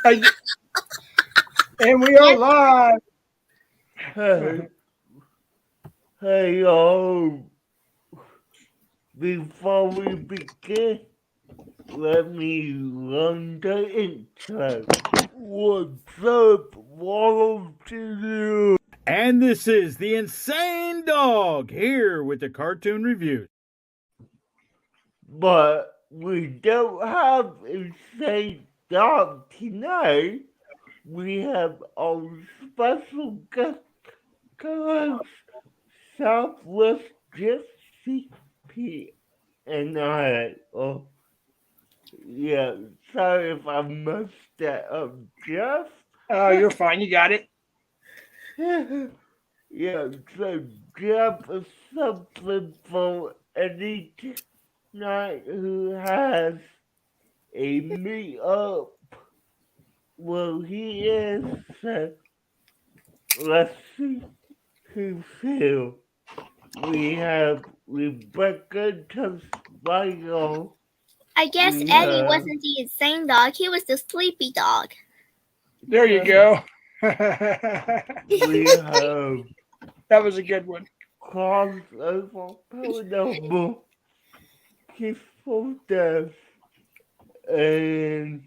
And we are live. Hey, y'all. Before we begin, let me run the intro. What's up, all of you? And this is the Insane Dog here with the cartoon reviews. But we don't have Insane Dog tonight. We have our special guest co-host, Southwest Gypsy P. And I. Yeah, sorry if I messed that up, Jeff. Oh, you're fine. You got it. Yeah, so Jeff is something for any tonight who has a meetup. Well, he is. So let's see who's here. We have Rebecca Tosmayo. I guess Eddie wasn't the insane dog. He was the sleepy dog. There you go. We have That was a good one. crossover paranormal, peaceful death, and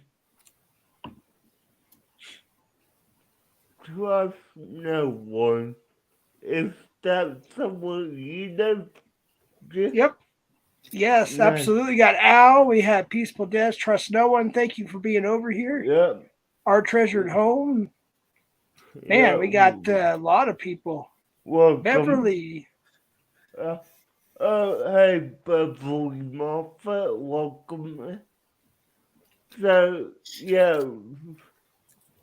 trust no one. Is that someone you know? Yep. Yes, Nice. absolutely. Got Al. We had Peaceful Death. Trust no one. Thank you for being over here. Yep. Our treasured home. Man, Yep. we got a lot of people. Welcome. Beverly. Hey, Beverly Moffat, welcome. So, yeah,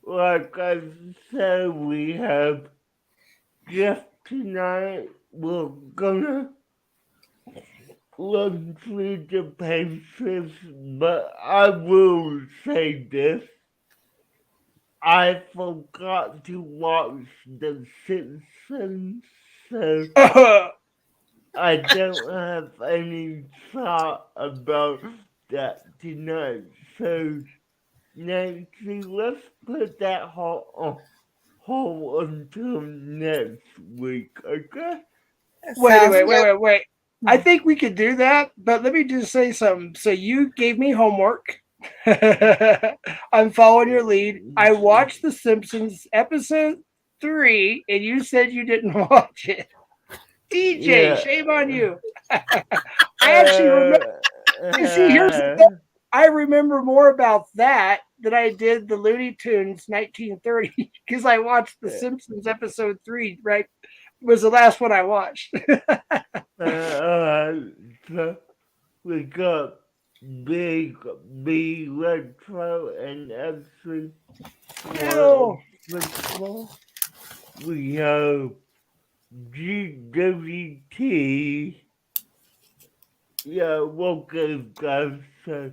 like I said, we have Jeff tonight. We're gonna run through the pages, but I will say this. I forgot to watch The Simpsons, so I don't have any thought about that tonight. So, Nancy, let's put that hold until next week, okay? Wait. I think we could do that, but let me just say something. So you gave me homework. I'm following your lead. I watched The Simpsons episode 3, and you said you didn't watch it. DJ, Yeah. shame on you. I actually remember. You see, here's the thing. I remember more about that than I did the Looney Tunes 1930 because I watched The Simpsons episode 3. Right, was the last one I watched. So we got Big B Retro and Extra. No. We have GWT. Yeah, welcome, guys. So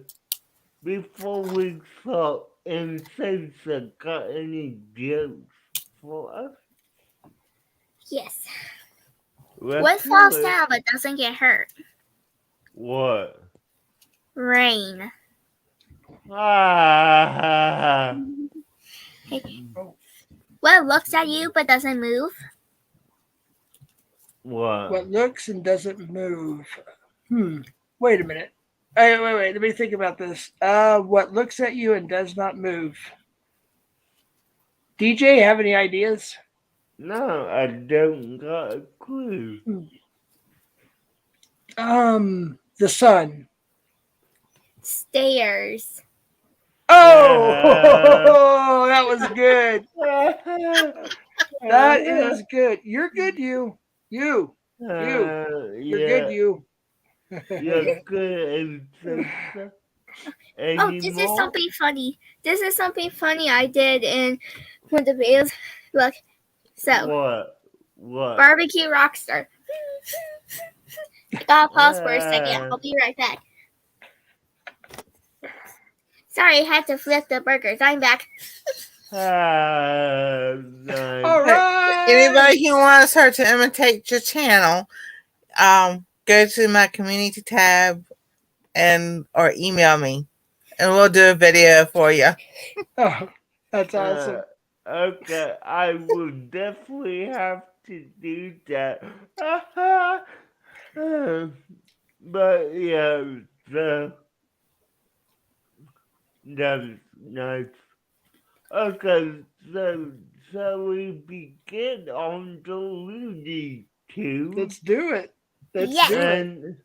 before we start, and since I got any jokes for us? Yes. Let's What do falls it. down but doesn't get hurt? What? Rain. Ah. What looks at you but doesn't move? What? looks and doesn't move? Wait a minute. Wait. Let me think about this. What looks at you and does not move? DJ, have any ideas? No, I don't got a clue. The sun. Stairs. Oh, that was good. That is good. You're good, you. You're good, you. You're good. Oh, this is something funny. This is something funny I did in one of the videos. Look. So. What? Barbecue Rockstar. I gotta pause for a second. I'll be right back. Sorry, I had to flip the burgers. I'm back. Nice. All right. Anybody who wants her to imitate your channel, go to my community tab or email me, and we'll do a video for you. Oh, That's awesome. Okay, I will definitely have to do that. But yeah, so that's nice. Okay, so shall we begin on the Looney Tunes? Let's do it. Let's Yes. do it.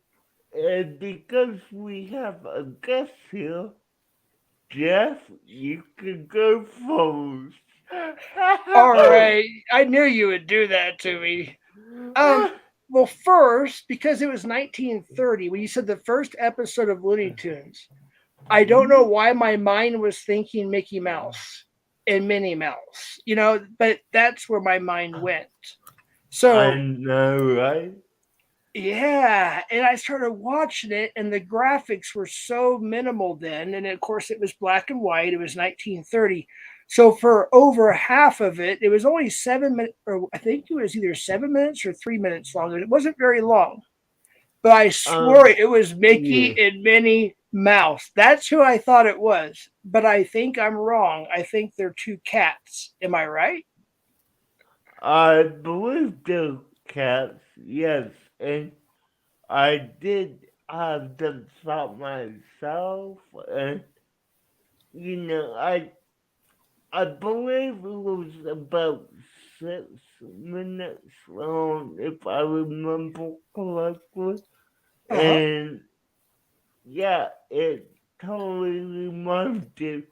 And because we have a guest here, Jeff, you can go first. All right. I knew you would do that to me. Well, first, because it was 1930, when you said the first episode of Looney Tunes, I don't know why my mind was thinking Mickey Mouse and Minnie Mouse, but that's where my mind went. So, I know, right? yeah, and I started watching it, and the graphics were so minimal then. And of course, it was black and white. It was 1930. So, for over half of it, it was only 7 minutes, or I think it was either 7 minutes or 3 minutes long. It wasn't very long. But I swore it was Mickey yeah. and Minnie Mouse. That's who I thought it was. But I think I'm wrong. I think they're two cats. Am I right? I believe they're cats, yes, and I did have the thought myself, and I believe it was about 6 minutes long, if I remember correctly. And yeah, it totally reminded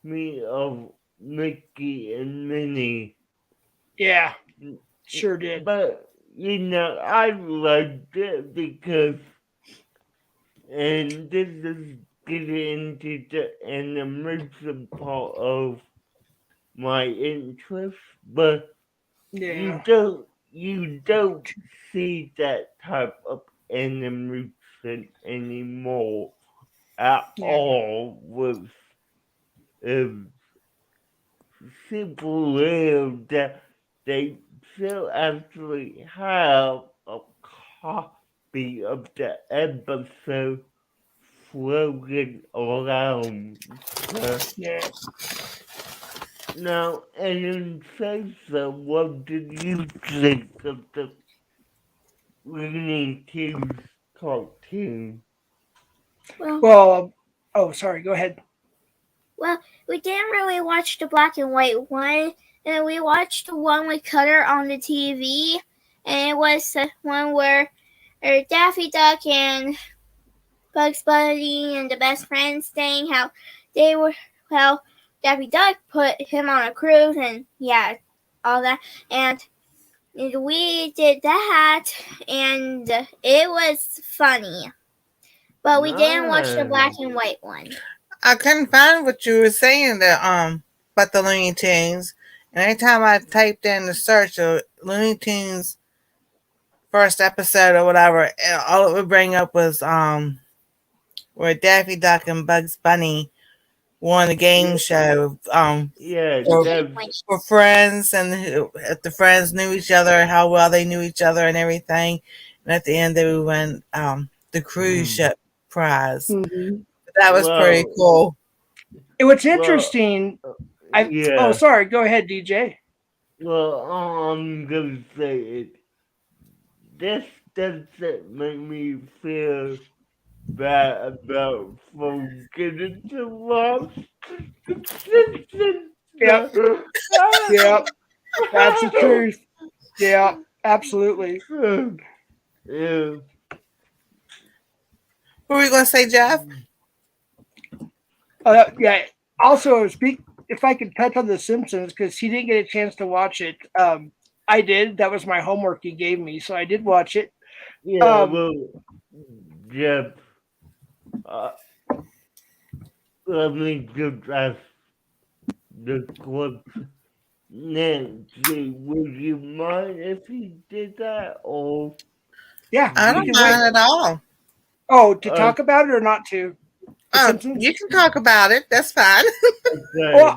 me of Mickey and Minnie. Yeah, sure did. But I liked it because, and this is getting into the animation part of my interest, but Yeah. you don't see that type of animation anymore at all with super rare that they still actually have a copy of the episode floating around. Yeah. Now, and say so, what did you think of the Looney Tunes cartoon? Well, oh, sorry. Go ahead. Well, we didn't really watch the black and white one, and we watched the one with color on the TV, and it was the one where Daffy Duck and Bugs Bunny and the best friends thing, how Daffy Duck put him on a cruise, and yeah, all that, and we did that, and it was funny, but we didn't watch the black and white one. I couldn't find what you were saying about the Looney Tunes. And anytime I typed in the search of Looney Tunes first episode or whatever, all it would bring up was where Daffy Duck and Bugs Bunny won a game show. Yeah, for friends, and if the friends knew each other, how well they knew each other, and everything. And at the end, they would win the cruise ship prize. Mm-hmm. That was pretty cool. What's interesting, oh, sorry, go ahead, DJ. Well, I'm gonna say it. This doesn't make me feel bad about forgetting to watch the Simpsons. Yep. That's the truth. Yeah, absolutely. Yeah. What were you going to say, Jeff? Yeah. Also, if I could touch on The Simpsons, because he didn't get a chance to watch it. I did. That was my homework he gave me, so I did watch it. Yeah, Jeff, let me just ask the question. Nancy, would you mind if he did that, or? Yeah, I don't mind at all. Oh, to talk about it or not to? You can talk about it. That's fine. Well,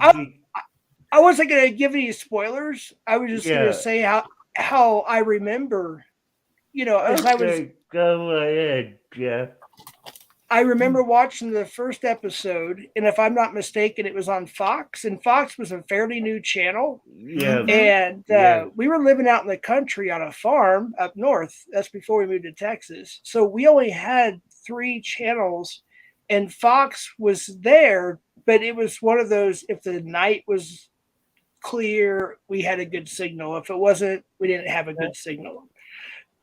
I wasn't going to give any spoilers. I was just going to say how I remember, as I was. Go ahead, Jeff. I remember watching the first episode, and if I'm not mistaken, it was on Fox, and Fox was a fairly new channel. Yeah. And Yeah. we were living out in the country on a farm up north. That's before we moved to Texas. So we only had 3 channels, and Fox was there, but it was one of those, if the night was clear, we had a good signal. If it wasn't, we didn't have a good signal.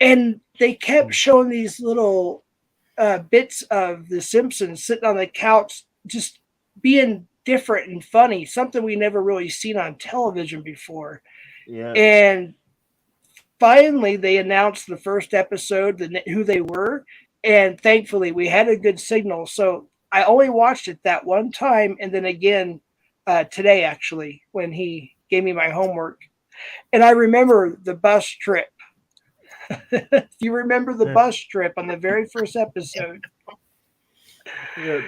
And they kept showing these little bits of The Simpsons sitting on the couch, just being different and funny, something we never really seen on television before. Yeah. And finally, they announced the first episode, who they were, and thankfully, we had a good signal. So I only watched it that one time, and then again today, actually, when he gave me my homework. And I remember the bus trip. You remember the bus trip on the very first episode? Yeah.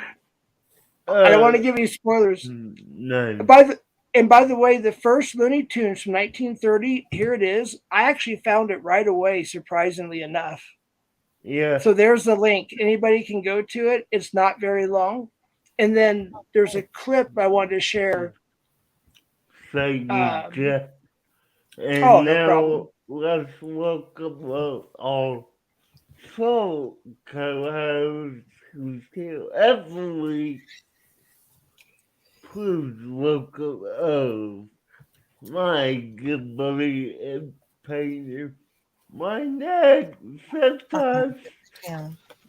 I don't want to give you spoilers. No. By the way, the first Looney Tunes from 1930, here it is. I actually found it right away, surprisingly enough. Yeah. So there's the link. Anybody can go to it. It's not very long. And then there's a clip I wanted to share. Thank you, Jeff. And no now problem. let's welcome our full co-host who's here every week. Please welcome my good buddy and painter, my neck sometimes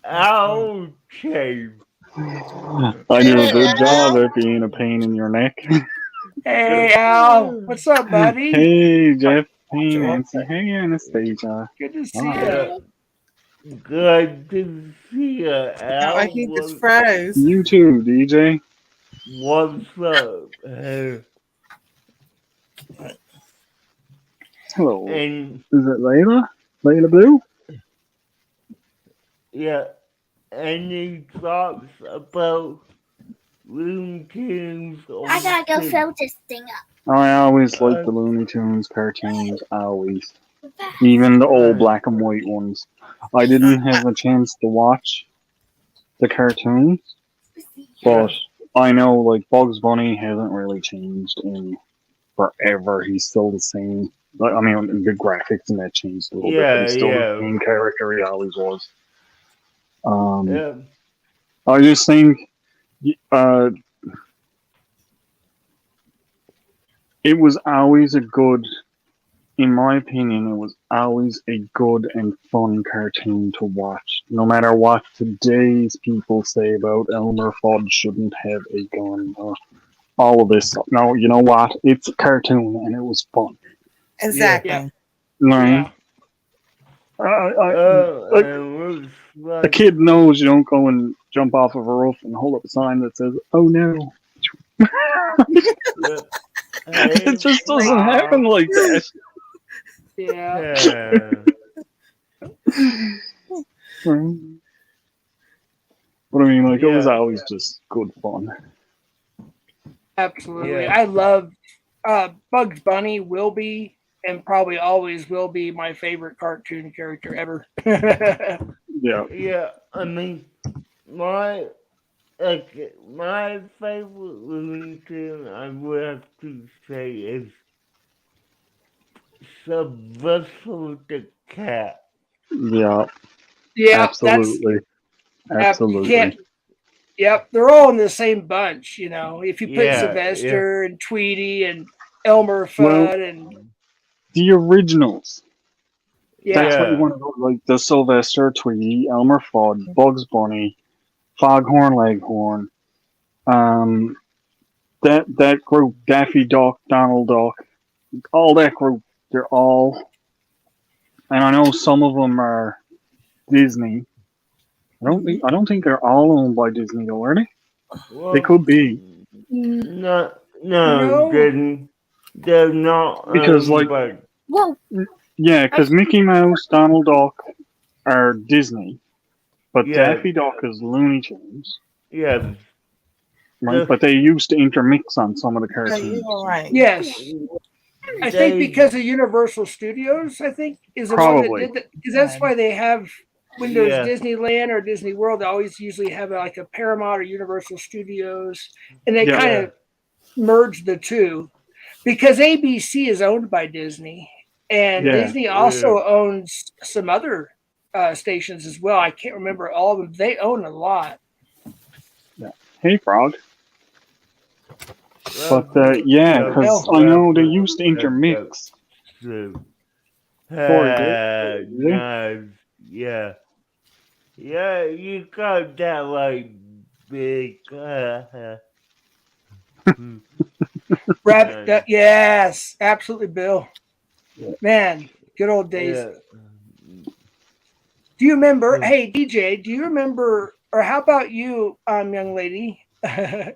I'll change. I do a good job at being a pain in your neck. Hey, Al. What's up, buddy? Hey, Jeff. Hey, Nancy. Hey, Anastasia. Good to see Hi. you. Good to see you, Al. I think it's froze. You too, DJ. What's up? Hello. And Is it Layla? Layla Blue? yeah, any thoughts about Looney Tunes? I gotta go fill this thing up. I always liked the Looney Tunes cartoons, always. Even the old black and white ones. I didn't have a chance to watch the cartoons, but I know like Bugs Bunny hasn't really changed in forever. He's still the same. I mean, the graphics and that changed a little bit, but he's still the same character he always was. Yeah. I just think it was always in my opinion, it was always a good and fun cartoon to watch. No matter what today's people say about Elmer Fudd shouldn't have a gun or all of this stuff. No, you know what? It's a cartoon and it was fun. Exactly. Yeah. Right? A kid knows you don't go and jump off of a roof and hold up a sign that says, "Oh no." It just doesn't happen like that. Yeah. But I mean, like, it was always just good fun. Absolutely. Yeah. I love Bugs Bunny will be and probably always will be my favorite cartoon character ever. Yeah. Yeah, I mean, my favorite Looney Tune I would have to say is Sylvester the Cat. Yeah. Yeah, Absolutely. Absolutely. You can't. Yep, they're all in the same bunch, you know. If you put Yeah, Sylvester and Tweety and Elmer Fudd and The originals. yeah, That's what you want to go like the Sylvester, Tweety, Elmer Fudd, Bugs Bunny, Foghorn Leghorn, that group, Daffy Duck, Donald Duck, all that group, they're all, and I know some of them are Disney. I don't think they're all owned by Disney though, are they? Well, They could be. No, No. they're not. Because, like- but, Whoa. Yeah, because Mickey Mouse, Donald Duck are Disney, but Yeah. Daffy Duck is Looney Tunes, yeah, right? Yeah. But they used to intermix on some of the Yeah, cartoons. you're right. yes. I think They- because of Universal Studios, I think is the one Probably. that did that, because that's why they have when there's Yeah. Disneyland or Disney World, they always usually have like a Paramount or Universal Studios, and they Yeah. kind of merge the two because ABC is owned by Disney, and Yeah. Disney also owns some other stations as well. I can't remember all of them. They own a lot. Hey, Frog. Well, But yeah, because I know they used to intermix. True. Sorry, dude. Nice. Yeah. Yeah, you got that like big. Rabbit, yes, absolutely, Bill. Yeah. Man, good old days. Yeah. Do you remember? Hey, DJ, do you remember? Or how about you, young lady? I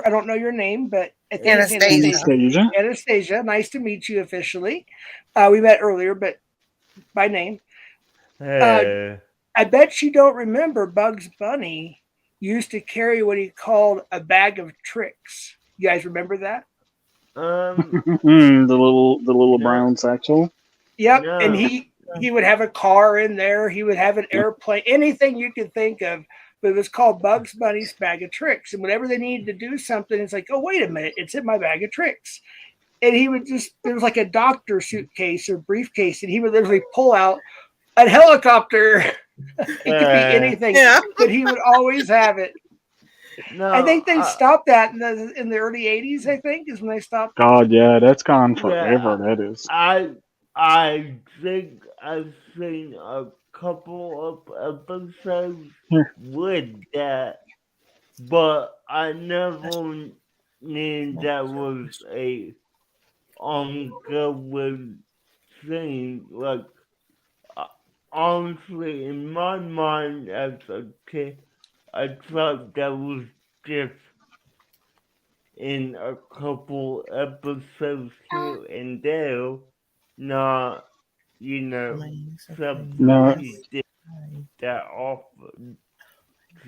don't know your name, but I think it's Anastasia. Anastasia. Nice to meet you officially. We met earlier, but by name. I bet you don't remember Bugs Bunny used to carry what he called a bag of tricks. You guys remember that? the little brown satchel. Yep, No. and he would have a car in there. He would have an airplane, anything you could think of. But it was called Bugs Bunny's Bag of Tricks. And whenever they needed to do something, it's like, oh, wait a minute, it's in my bag of tricks. And he would there was like a doctor suitcase or briefcase, and he would literally pull out a helicopter. It could be anything, but he would always have it. No, I think they stopped that in the early 80s, I think, is when they stopped. God, yeah, that's gone forever, that is. I think I've seen a couple of episodes with that, but I never knew that was a ongoing thing. Like, honestly, in my mind as a kid, I thought that was just in a couple episodes here and there, not, something he did that often.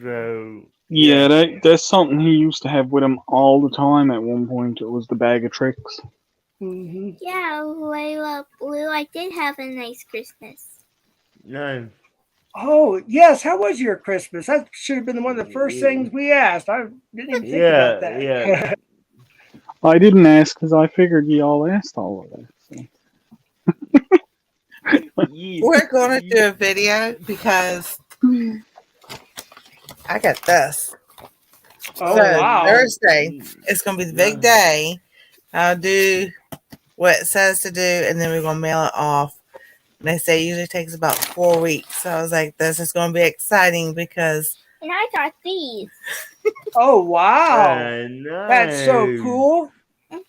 So, that's something he used to have with him all the time at one point. It was the bag of tricks. Mm-hmm. Yeah, Layla Blue, I did have a nice Christmas. Nice. Oh, yes. How was your Christmas? That should have been one of the first things we asked. I didn't even think about that. Yeah. I didn't ask because I figured you all asked all of that. So. We're going to do a video because I got this. Oh, so wow. Thursday, it's going to be the big day. I'll do what it says to do, and then we're going to mail it off. And they say it usually takes about 4 weeks. So I was like, this is going to be exciting because... And I got these. Oh, wow. Nice. That's so cool.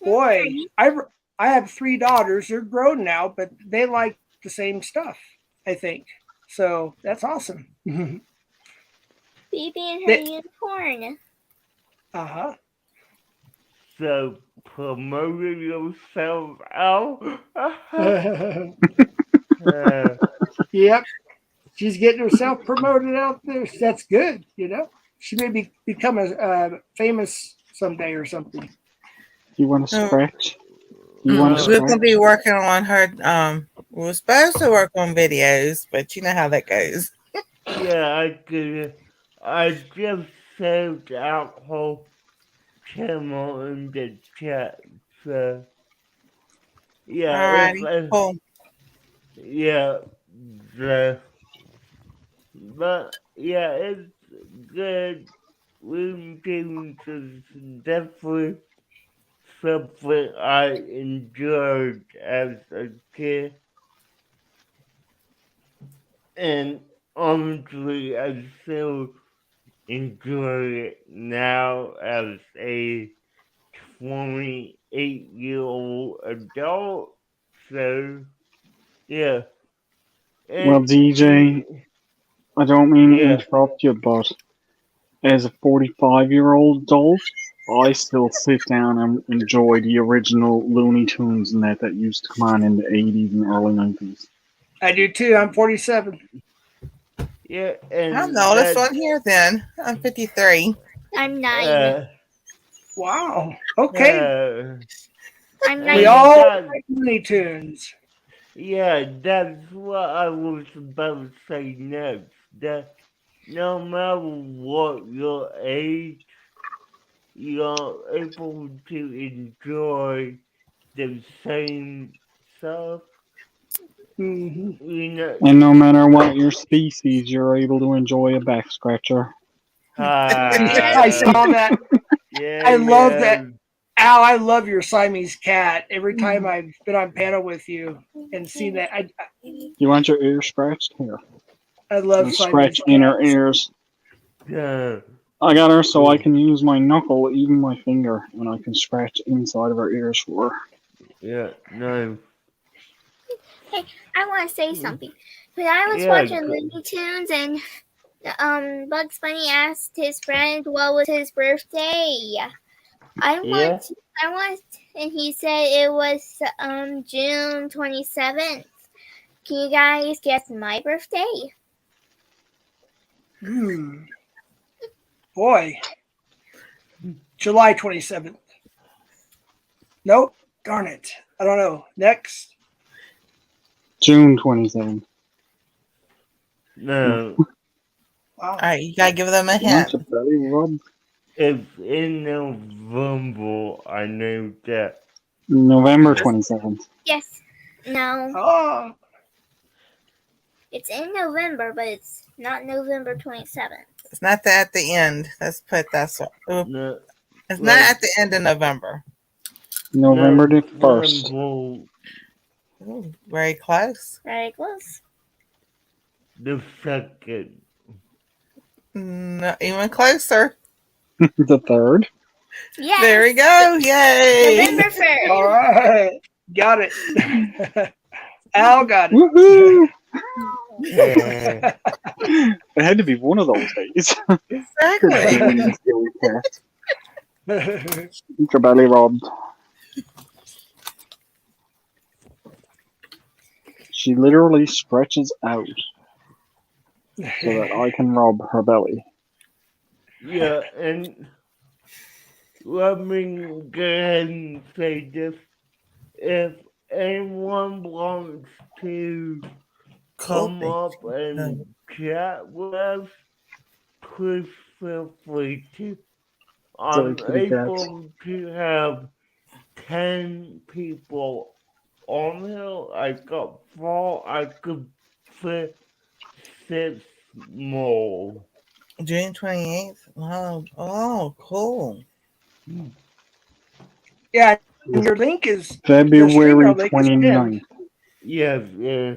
Boy, I have 3 daughters. They're grown now, but they like the same stuff, I think. So that's awesome. Baby and her unicorn. Uh-huh. So, promoting yourself out? Yep. She's getting herself promoted out there. That's good, She may become a famous someday or something. You want to scratch? We're going to be working on her. We were supposed to work on videos, but you know how that goes. Yeah, I just saved out whole channel in the chat. So, yeah. Alrighty, cool. Yeah. But, yeah, it's good. Looney Tunes is definitely something I enjoyed as a kid. And honestly, I still enjoy it now as a 28-year-old adult. So, yeah. And Well, DJ, I don't mean to interrupt you, but as a 45-year-old adult, I still sit down and enjoy the original Looney Tunes and that used to come on in the 80s and early 90s. I do too. I'm 47. Yeah, and I'm the oldest one here then. I'm 53. I'm 9. Wow. Okay. I'm 9. We all like Looney Tunes. Yeah, that's what I was about to say next. that no matter what your age, you're able to enjoy the same stuff. Mhm. You know, And no matter what your species, you're able to enjoy a back scratcher. I saw that. Yeah, I love yeah. that. Al, I love your Siamese cat. Every time I've been on panel with you and seen that, You want your ear scratched? Here. I love And Siamese scratch inner cats. ears. Yeah. I got her so I can use my knuckle, even my finger, and I can scratch inside of her ears for her. Yeah, no. Hey, I want to say something. When I was Yeah, watching go- Looney Tunes and Bugs Bunny asked his friend what was his birthday. I Yeah. want, and he said it was June 27th. Can you guys guess my birthday? Boy. July 27th. Nope. Darn it. I don't know. Next. June 27th. No. Wow. All right, you gotta give them a You want hint. your belly rubbed? It's in November, I know that. November 27th. Yes. No. Oh. It's in November, but it's not November 27th. It's not that at the end. Let's put that so. No, It's not at the end of November. November the 1st. November Ooh, very close. Very close. the 2nd. No, even closer. The 3rd. Yes. There we go. Yay. November 1st. All right. Got it. Al got it. Woohoo! Yeah. It had to be one of those days. Exactly. Get your belly rubbed. She literally stretches out so that I can rub her belly. Yeah, and let me go ahead and say this. If anyone wants to come up and chat with us, please feel free to. I'm Sorry, kitty cats. able to have 10 people on here. I got 4. I could fit 6 more. June 28th. Wow. Oh, cool. Yeah. And your link is February your link is pinned. 29th. Yes, yeah.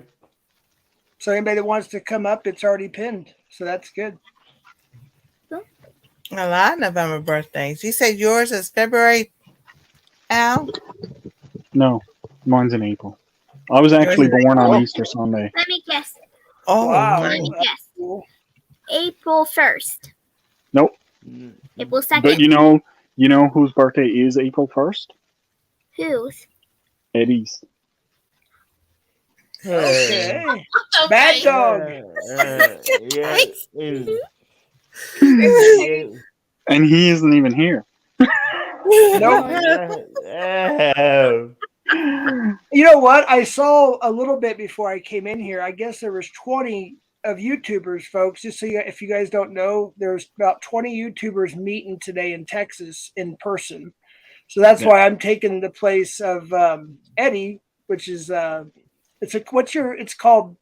So anybody that wants to come up, it's already pinned. So that's good. A lot of November birthdays. You said yours is February, Al? No, mine's in April. I was actually Yours is born April? on Easter Sunday. Let me guess. Oh, Wow. Let me nice. guess. Cool. April 1st. Nope. April 2nd. But you know whose birthday is April 1st? Whose? Eddie's. Okay. Bad dog. Yeah, And he isn't even here. Nope. You know what? I saw a little bit before I came in here. I guess there was 20 of YouTubers, folks. Just so if you guys don't know, there's about 20 YouTubers meeting today in Texas in person. So that's why I'm taking the place of Eddie, which is it's called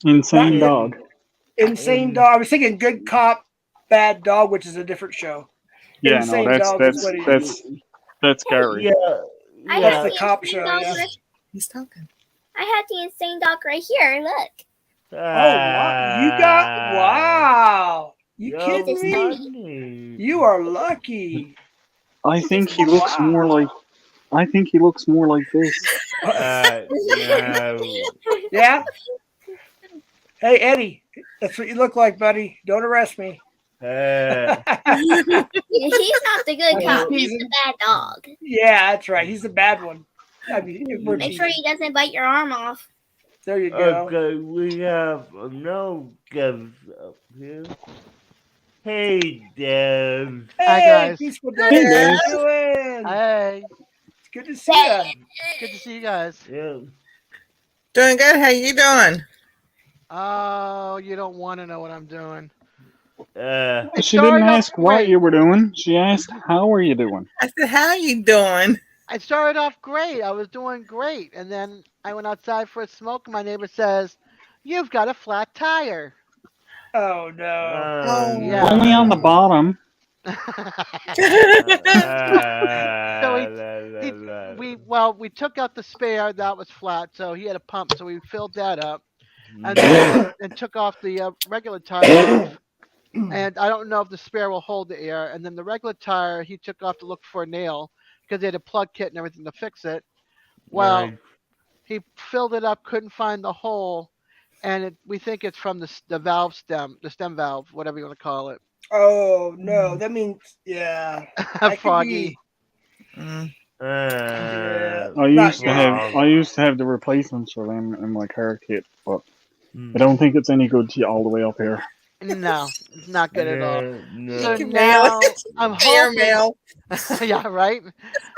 Insane Not- dog. Insane Dog. I was thinking Good Cop, Bad Dog, which is a different show. Yeah, Insane no, Dog is what it is. that's Gary. Yeah, I That's have the the cop insane show, dog yeah. right- He's talking. I have the insane dog right here. Look. Oh, wow. You got wow. You kidding me? funny. You are lucky. I think he looks more like this. No. Yeah. Hey Eddie, that's what you look like, buddy. Don't arrest me. Uh, He's not the good Yeah. cop. He's the bad dog. Yeah, that's right. He's the bad one. I mean, we're Make sure he doesn't bite your arm off. there you go. okay, we have no guests up here. Hey, Dev. Hey, Hi, guys. peaceful Hey, day. How guys. you doing? Hey, It's good to see you. good to see you guys. Yeah. Doing good. How you doing? Oh, you don't want to know what I'm doing. Uh, She didn't started off ask what great. you were doing. She asked, how are you doing? I said, "How you doing?" I started off great. I was doing great, and then I went outside for a smoke. And my neighbor says, "You've got a flat tire." Oh no. Oh. Yeah. Only on the bottom. So la, la, he la. we took out the spare that was flat, so he had a pump, so we filled that up, and then and took off the regular tire off. And I don't know if the spare will hold the air. And then the regular tire, he took off to look for a nail because they had a plug kit and everything to fix it. Well, Right. he filled it up, couldn't find the hole, and we think it's from the valve stem, the stem valve, whatever you want to call it. Oh no. That means yeah. That could Foggy. be Mm. yeah. I Not used to good. have the replacements for them in my car kit, but Hmm. I don't think it's any good to you all the way up here. No, it's not good at all. No, So no. can mail now it. I'm Air hoping. mail. Yeah, right.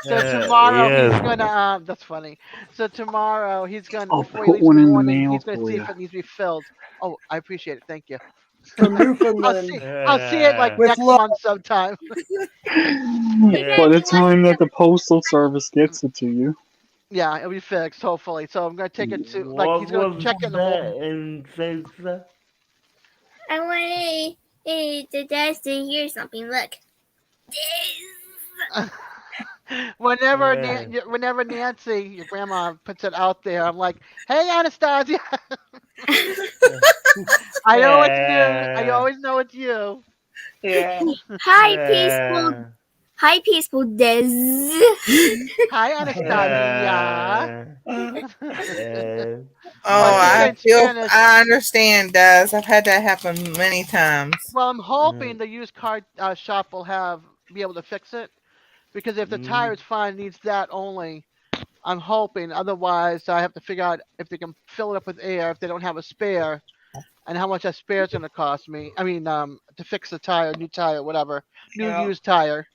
So tomorrow he's yes. gonna. That's funny. So tomorrow he's gonna, I'll before he put leaves in one the in the morning, mail he's gonna for see you. if it needs to be filled. Oh, I appreciate it. Thank you. From I'll Newfoundland. see. I'll see it like With next love. month sometime. By the time that the postal service gets it to you. Yeah, it'll be fixed hopefully. So I'm gonna take it to What he's gonna was check it in the that morning. in Salsa? I want the dads to hear something. Look. Whenever Yeah. whenever Nancy, your grandma, puts it out there, I'm like, "Hey, Anastasia, I know it's you. I always know it's you." Yeah. Hi, peaceful Des. Hi, Anastasia. Uh, Well, I Oh, think I in feel. fairness, I understand, Des. I've had that happen many times. well, I'm hoping the used car shop will be able to fix it because if the tire is fine, it needs that only. I'm hoping. Otherwise, I have to figure out if they can fill it up with air if they don't have a spare, and how much that spare is going to cost me. I mean, to fix the tire, new tire, whatever, new Yeah. used tire,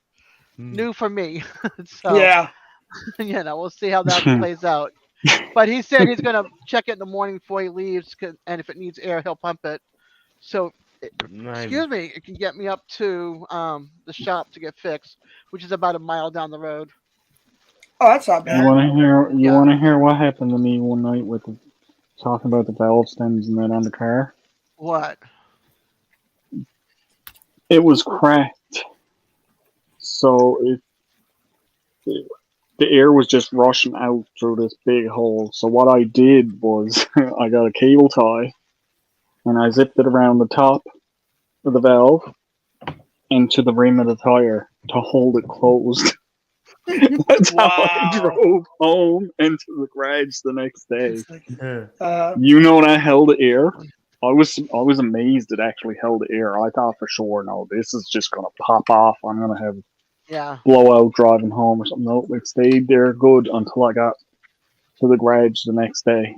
new for me. So Yeah. we'll see how that plays out. But he said he's going to check it in the morning before he leaves, and if it needs air, he'll pump it. So, nice. excuse me, it can get me up to the shop to get fixed, which is about a mile down the road. Oh, that's not You bad. wanna hear Yeah. what happened to me one night with talking about the valve stems and that on the car? What? It was cracked. So the air was just rushing out through this big hole. So what I did was I got a cable tie and I zipped it around the top of the valve into the rim of the tire to hold it closed. That's how I Wow. drove home into the garage the next day. It's like, You know that held the air. I was amazed it actually held the air. I thought for sure, no, this is just gonna pop off. I'm gonna have Yeah. blowout driving home or something. No, it stayed there good until I got to the garage the next day.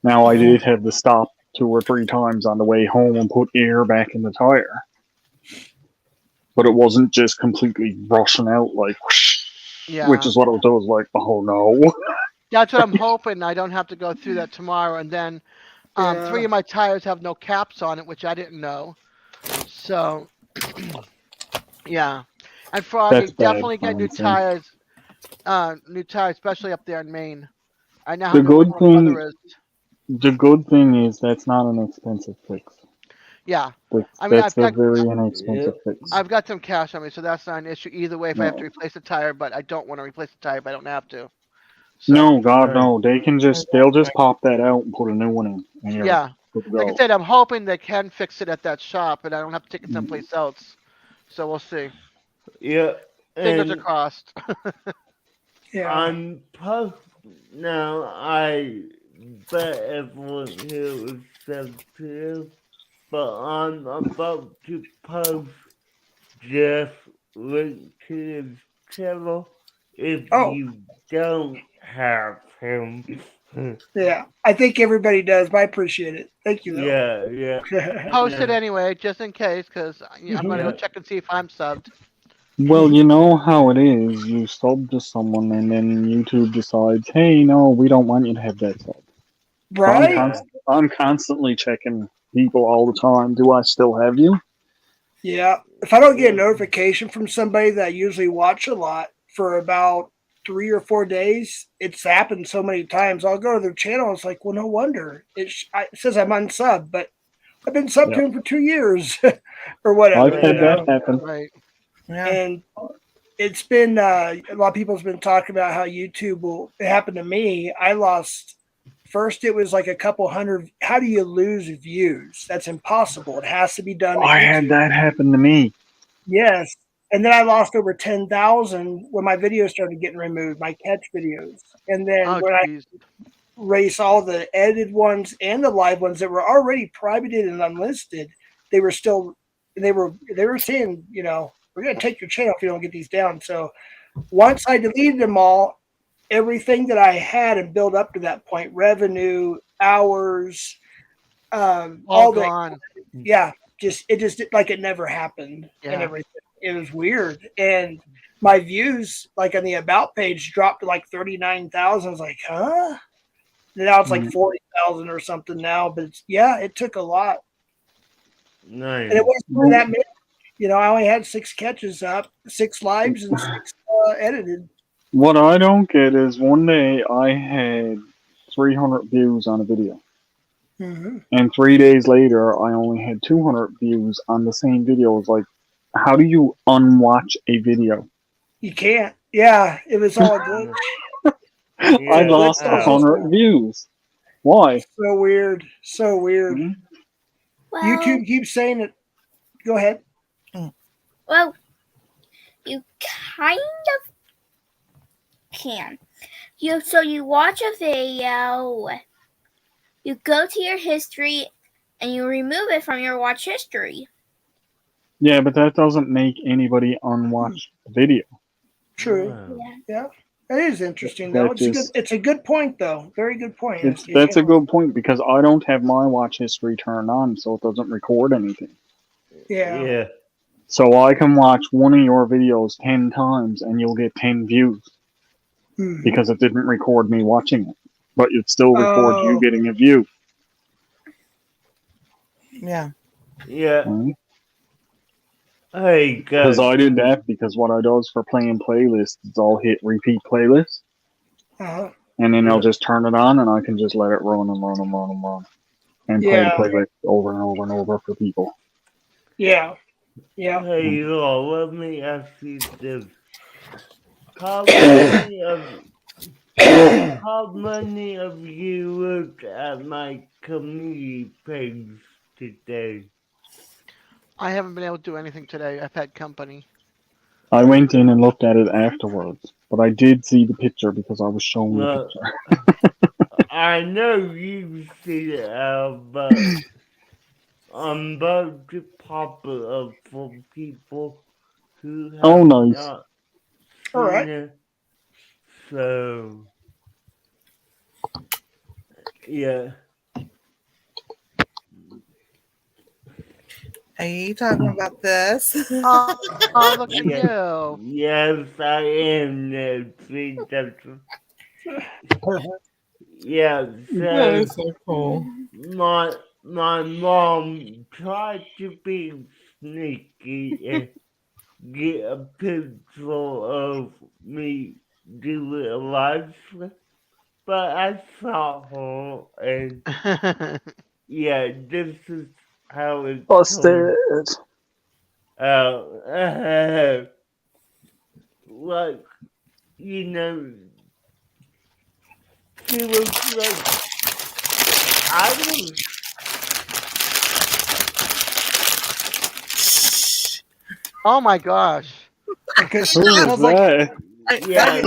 Now I did have to stop 2 or 3 times on the way home and put air back in the tire, but it wasn't just completely rushing out like, whoosh, Yeah. which is what it was like. Oh no! That's what I'm hoping. I don't have to go through that tomorrow. And then 3 Yeah. of my tires have no caps on it, which I didn't know. So, yeah. And Froggy, That's bad, definitely get new Francie. tires, especially up there in Maine. I know how The good good the weather is. is that's not an expensive fix. Yeah. That's, I mean, that's a very inexpensive fix. I've got some cash on me, so that's not an issue either way if I have to replace the tire, but I don't want to replace the tire if I don't have to. So, No, God, no. They'll just pop that out and put a new one in. And you're yeah. good to Like I go. said, I'm hoping they can fix it at that shop and I don't have to take it someplace else. So we'll see. Yeah. Fingers are And crossed. yeah. I'm post now. I bet everyone here was sensitive, but I'm about to post Jeff link to his channel if Oh. you don't have him. Yeah. I think everybody does, but I appreciate it. Thank you, though. Yeah. Post it anyway, just in case, because I'm going to go Yeah. check and see if I'm subbed. Well, you know how it is. You sub to someone, and then YouTube decides, hey, no, we don't want you to have that sub. So I'm, Right? I'm constantly checking people all the time. Do I still have you? Yeah. If I don't get a notification from somebody that I usually watch a lot for about 3 or 4 days, it's happened so many times. I'll go to their channel. It's like, well, no wonder. It says I'm unsub, but I've been subbed to Yep. him for 2 years or whatever. I've had that happen. Right. Yeah. And it's been a lot of people's been talking about how YouTube will. It happened to me. I lost. First, it was like a couple hundred. How do you lose views? That's impossible. It has to be done at I YouTube. had that happen to me. Yes. And then I lost over 10,000 when my videos started getting removed, my catch videos. And then Oh, when I jeez. erased all the edited ones and the live ones that were already privated and unlisted, they were still they were saying, we're gonna take your channel if you don't get these down. So once I deleted them all, everything that I had and built up to that point, revenue, hours, All all the gone. yeah, it just like it never happened and Yeah. everything. It was weird. And my views, like on the about page, dropped to like 39,000. I was like, huh? Now it's like Mm. 40,000 or something now. But it took a lot. Nice. And it wasn't that many. I only had 6 catches up, 6 lives, and 6 edited. What I don't get is one day I had 300 views on a video, Mm-hmm. and 3 days later I only had 200 views on the same video. It's like, how do you unwatch a video? You can't. Yeah, it was all a glitch. I lost Wow. 100 views. Why? So weird. So weird. Mhm. Well, YouTube keeps saying it. Go ahead. well, you kind of can. You watch a video, you go to your history, and you remove it from your watch history. Yeah, but that doesn't make anybody unwatch the video. True. Wow. Yeah. That is interesting, though. It's a good point, though. Very good point. That's a good point because I don't have my watch history turned on, so it doesn't record anything. Yeah. Yeah. So I can watch one of your videos 10 times and you'll get 10 views Mhm. because it didn't record me watching it, but it still records you Oh. getting a view. Yeah. Yeah. Right? Hey, Because guys. I did that because what I does for playing playlists is I'll hit repeat playlist Uh-huh. and then I'll Yeah. just turn it on and I can just let it run and run and run and run and play Yeah. the playlist over and over and over for people. Yeah. Yeah. Hey, y'all, let me ask you this. How many of you looked at my community page today? I haven't been able to do anything today. I've had company. I went in and looked at it afterwards, but I did see the picture because I was shown the Well, picture. I know you see it, but I'm about to pop it up for people who have Oh, nice. not All right. seen it. So, yeah. Are you talking about this? Oh, look at Yes, you. yes, I am, Nancy. Yeah, That so is so cool. my mom tried to be sneaky and get a picture of me doing a live stream, but I saw her, and yeah, this is how it Busted. turned out. Like, you know, she was like, I was. Oh my gosh. Because Who was sounds like that? Yeah,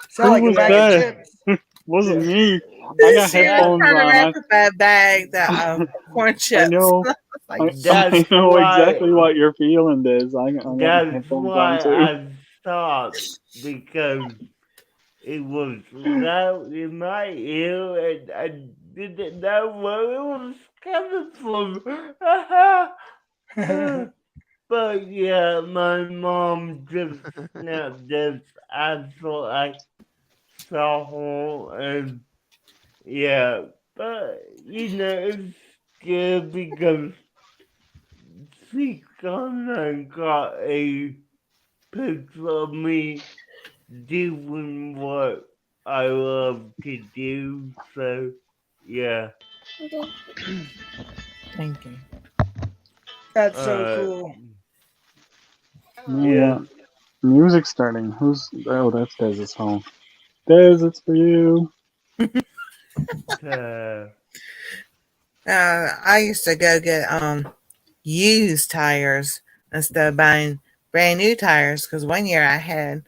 sound like Who a was bag that? of chips. Wasn't me. I got She headphones turned on. around with that bag that corn chips. I know. Like, I that's know why. exactly what you're feeling, Des. I got my That's headphones why on too. I stopped, because it was loud in my ear and I didn't know where it was coming from. But yeah, my mom just snapped this. I thought I saw her, and Yeah, but it's good because she kinda got a picture of me doing what I love to do, so yeah. Thank you. That's so Uh, cool. We yeah. got music starting. That's Dez's song. Dez, it's for you. Uh, I used to go get used tires instead of buying brand new tires because one year I had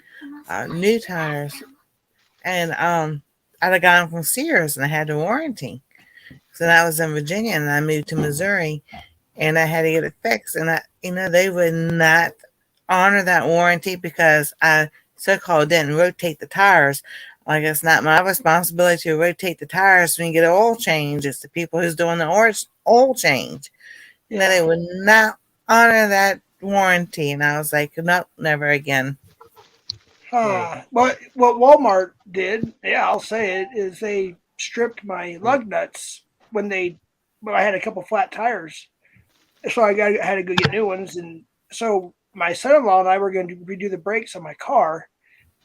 new tires and I'd have gotten them from Sears and I had the warranty. So I was in Virginia and I moved to Missouri and I had to get it fixed. And they would not honor that warranty because I so-called didn't rotate the tires. Like it's not my responsibility to rotate the tires when you get an oil change. It's the people who's doing the oil change. They would not honor that warranty. And I was like, nope, never again. What Walmart did, yeah, I'll say it, is they stripped my lug nuts when I had a couple flat tires. So I had to go get new ones. And so my son-in-law and I were going to redo the brakes on my car.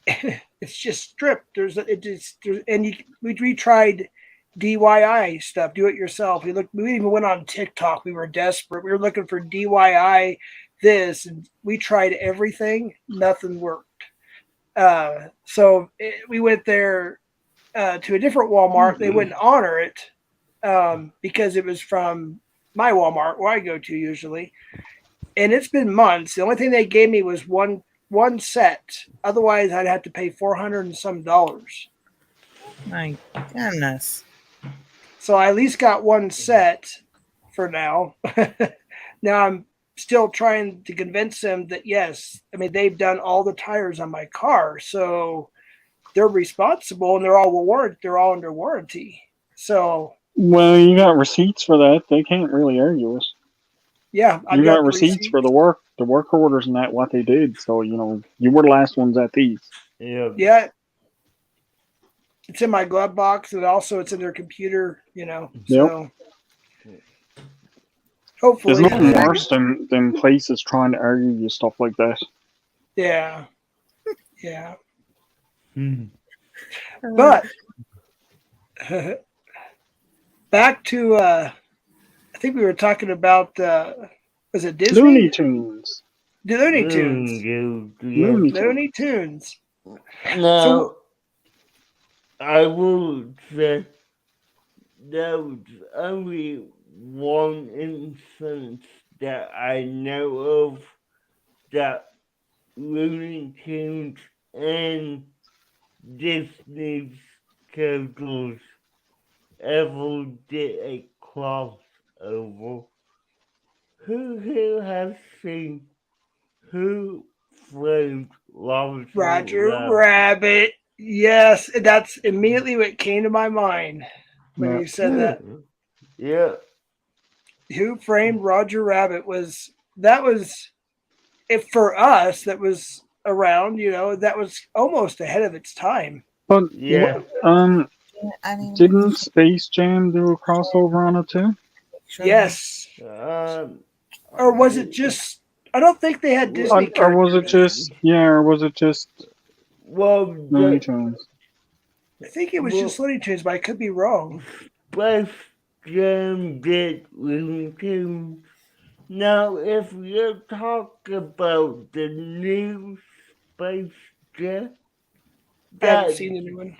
It's just stripped. We tried DIY stuff, do it yourself. We even went on TikTok. We were desperate. We were looking for DIY this, and we tried everything. Nothing worked. We went there to a different Walmart. They wouldn't honor it because it was from my Walmart where I go to usually. And it's been months. The only thing they gave me was one set. Otherwise, I'd have to pay $400 and some. My goodness. So I at least got one set for now. Now I'm still trying to convince them that yes, I mean they've done all the tires on my car, so they're responsible and they're all under warranty. So Well, you got receipts for that. They can't really argue it. yeah, You got receipts for the work orders and that what they did. So you were the last ones at these. yeah. Yeah, it's in my glove box, and also it's in their computer. So hopefully, There's nothing worse than places trying to argue you stuff like that. Yeah. Hmm. But back to I think we were talking about was it Disney? Looney Tunes. The Looney Tunes. Looney Tunes. Now, So I will say there was only one instance that I know of that Looney Tunes and Disney's characters ever did a crossover. Who has seen Who Framed Roger Rabbit. Yes, that's immediately what came to my mind when you said that. Yeah. Who Framed Roger Rabbit was if for us that was around, that was almost ahead of its time. But Yeah. didn't Space Jam do a crossover on it too? Yes. Or was it just? I don't think they had Disney characters. Or was it just? Yeah, or was it just? Well, Looney Tunes. I think it was just Looney Tunes, but I could be wrong. Space Jam did Looney Tunes. Now, if you talk about the new Space Jam, I haven't seen the new one.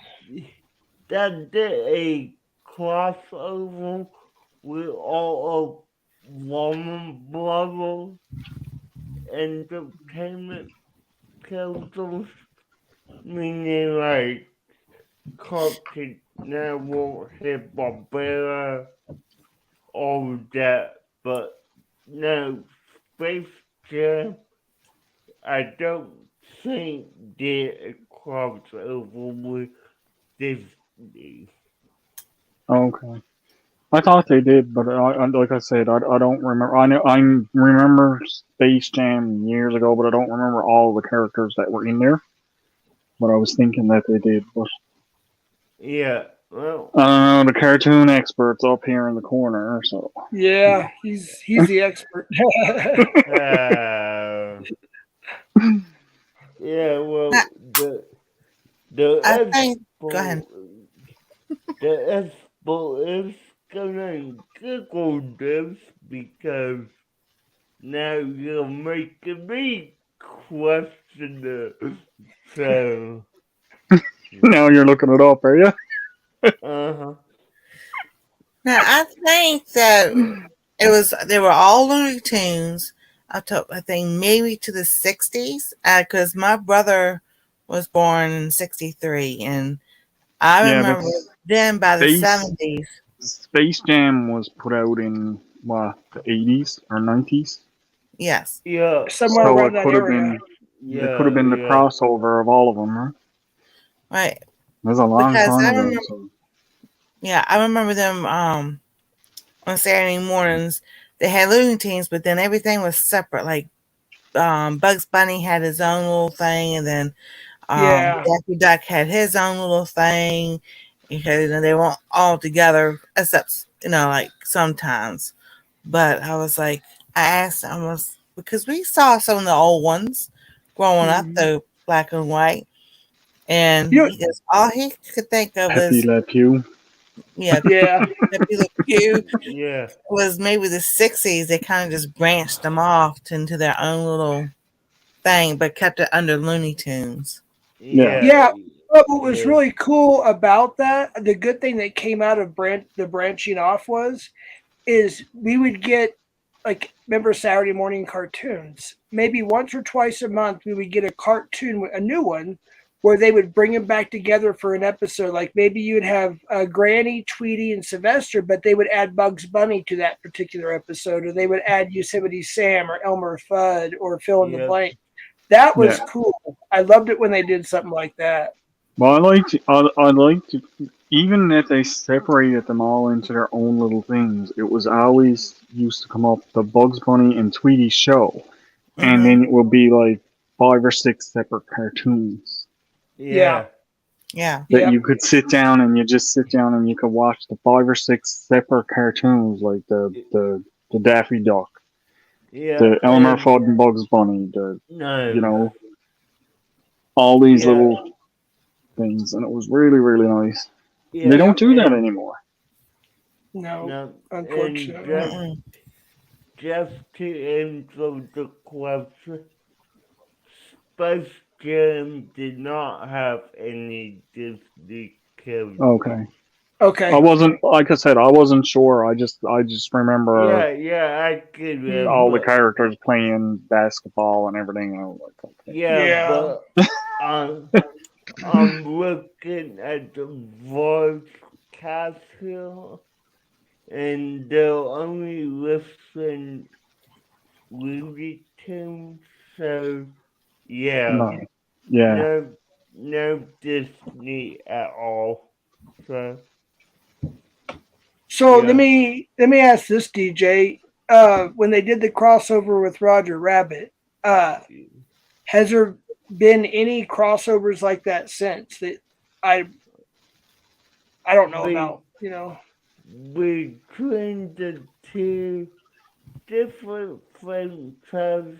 That did a crossover with all of Warner Brothers Entertainment characters, meaning like Cartoon Network, Hanna-Barbera, all of that. But no, Space Jam, I don't think did a crossover with Disney. Okay. I thought they did, but like I said, I don't remember. I remember Space Jam years ago, but I don't remember all the characters that were in there. But I was thinking that they did. But Yeah, Well, I don't know. The cartoon expert's up here in the corner, so Yeah, he's the expert. uh, yeah, I, well, the I think. Go ahead. expo, the expo is gonna Google this because now you're making me question it. So, now you're looking it up, are you? uh-huh. Now I think that it was they were all Looney Tunes up to I think maybe to the 60s because my brother was born in 63 and I Yeah, but remember then by the Space 70s. Space Jam was put out in what, the 80s or 90s. Yes. Yeah, Somewhere So around that area. it could have been the yeah. crossover of all of them, right? Right. It was a long Because time I ago. remember So. yeah, I remember them on Saturday mornings they had Looney Tunes, but then everything was separate. Like Bugs Bunny had his own little thing, and then Yeah. Daffy Duck had his own little thing because they weren't all together, except like sometimes. But I was like, I asked, I was because we saw some of the old ones growing up, Mhm. though black and white, and You know, he goes, all he could think of Pepe was Le Pew. yeah, yeah. Pepe Le Pew Yeah. was maybe the 60s. They kind of just branched them off into their own little thing, but kept it under Looney Tunes. Yeah. Yeah. Yeah. But what was Yeah. really cool about that, the good thing that came out of the branching off is we would get, like, remember Saturday morning cartoons? Maybe once or twice a month we would get a cartoon, a new one, where they would bring them back together for an episode. Like maybe you'd have Granny, Tweety, and Sylvester, but they would add Bugs Bunny to that particular episode, or they would add Yosemite Sam or Elmer Fudd or fill in the Yep. blank. That was Yeah. cool. I loved it when they did something like that. Well, I liked to, even if they separated them all into their own little things, it was always used to come up the Bugs Bunny and Tweety show, and Mm-hmm. then it would be like 5 or 6 separate cartoons Yeah. Yeah. Yeah. that Yep. you could sit down and you just sit down and you could watch the 5 or 6 separate cartoons, like the Daffy Duck, Yeah. the Elmer And Fudd and Bugs Bunny, you no. know, all these Yeah. little things, and it was really really nice. They Yeah. don't Yep. do that And anymore. No, no. And unfortunately. Mm-mm. just to answer the question, Space Jam did not have any Disney characters. Okay. I Okay. wasn't, like I said, I wasn't sure. I just remember Yeah, I get it, all the Mhm. but characters playing basketball and everything. And I was like, okay. yeah, Yeah. but I'm looking at the voice cast here, and they're only listing Looney Tunes, so yeah, No. Yeah. no Disney at all. So So let yeah, me ask this, DJ. When they did the crossover with Roger Rabbit, uh, has there been any crossovers like that since? That I I don't know be about. You know. between the two different franchises.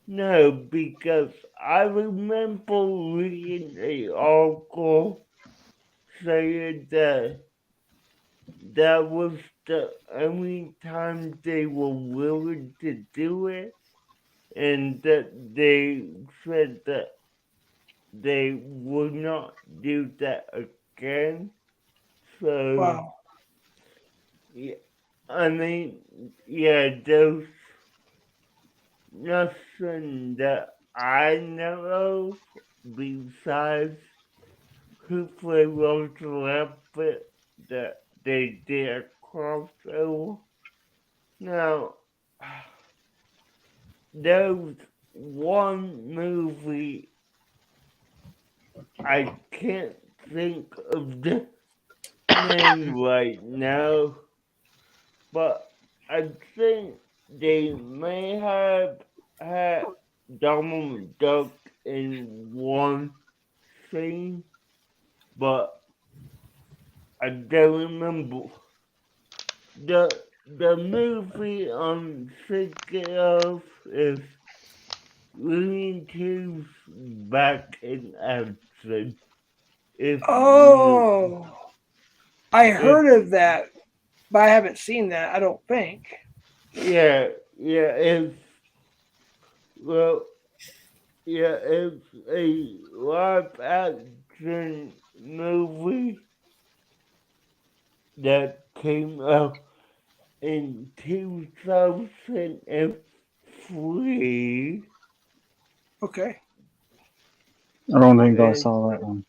No, because I remember reading an article saying that that was the only time they were willing to do it, and that they said that they would not do that again. So, Wow. yeah, I mean, yeah, there's nothing that I know of besides who played Roger Rabbit that they did a crossover. Now, there's one movie I can't think of the name right now, but I think they may have had Donald Duck in one scene, but I don't remember. The movie I'm thinking of is Looney Tunes Back in Action. If Oh, I if heard of that, but I haven't seen that. I don't think. yeah, it's well, it's a live action movie that came out in 2003. Okay. I don't think I And saw that one.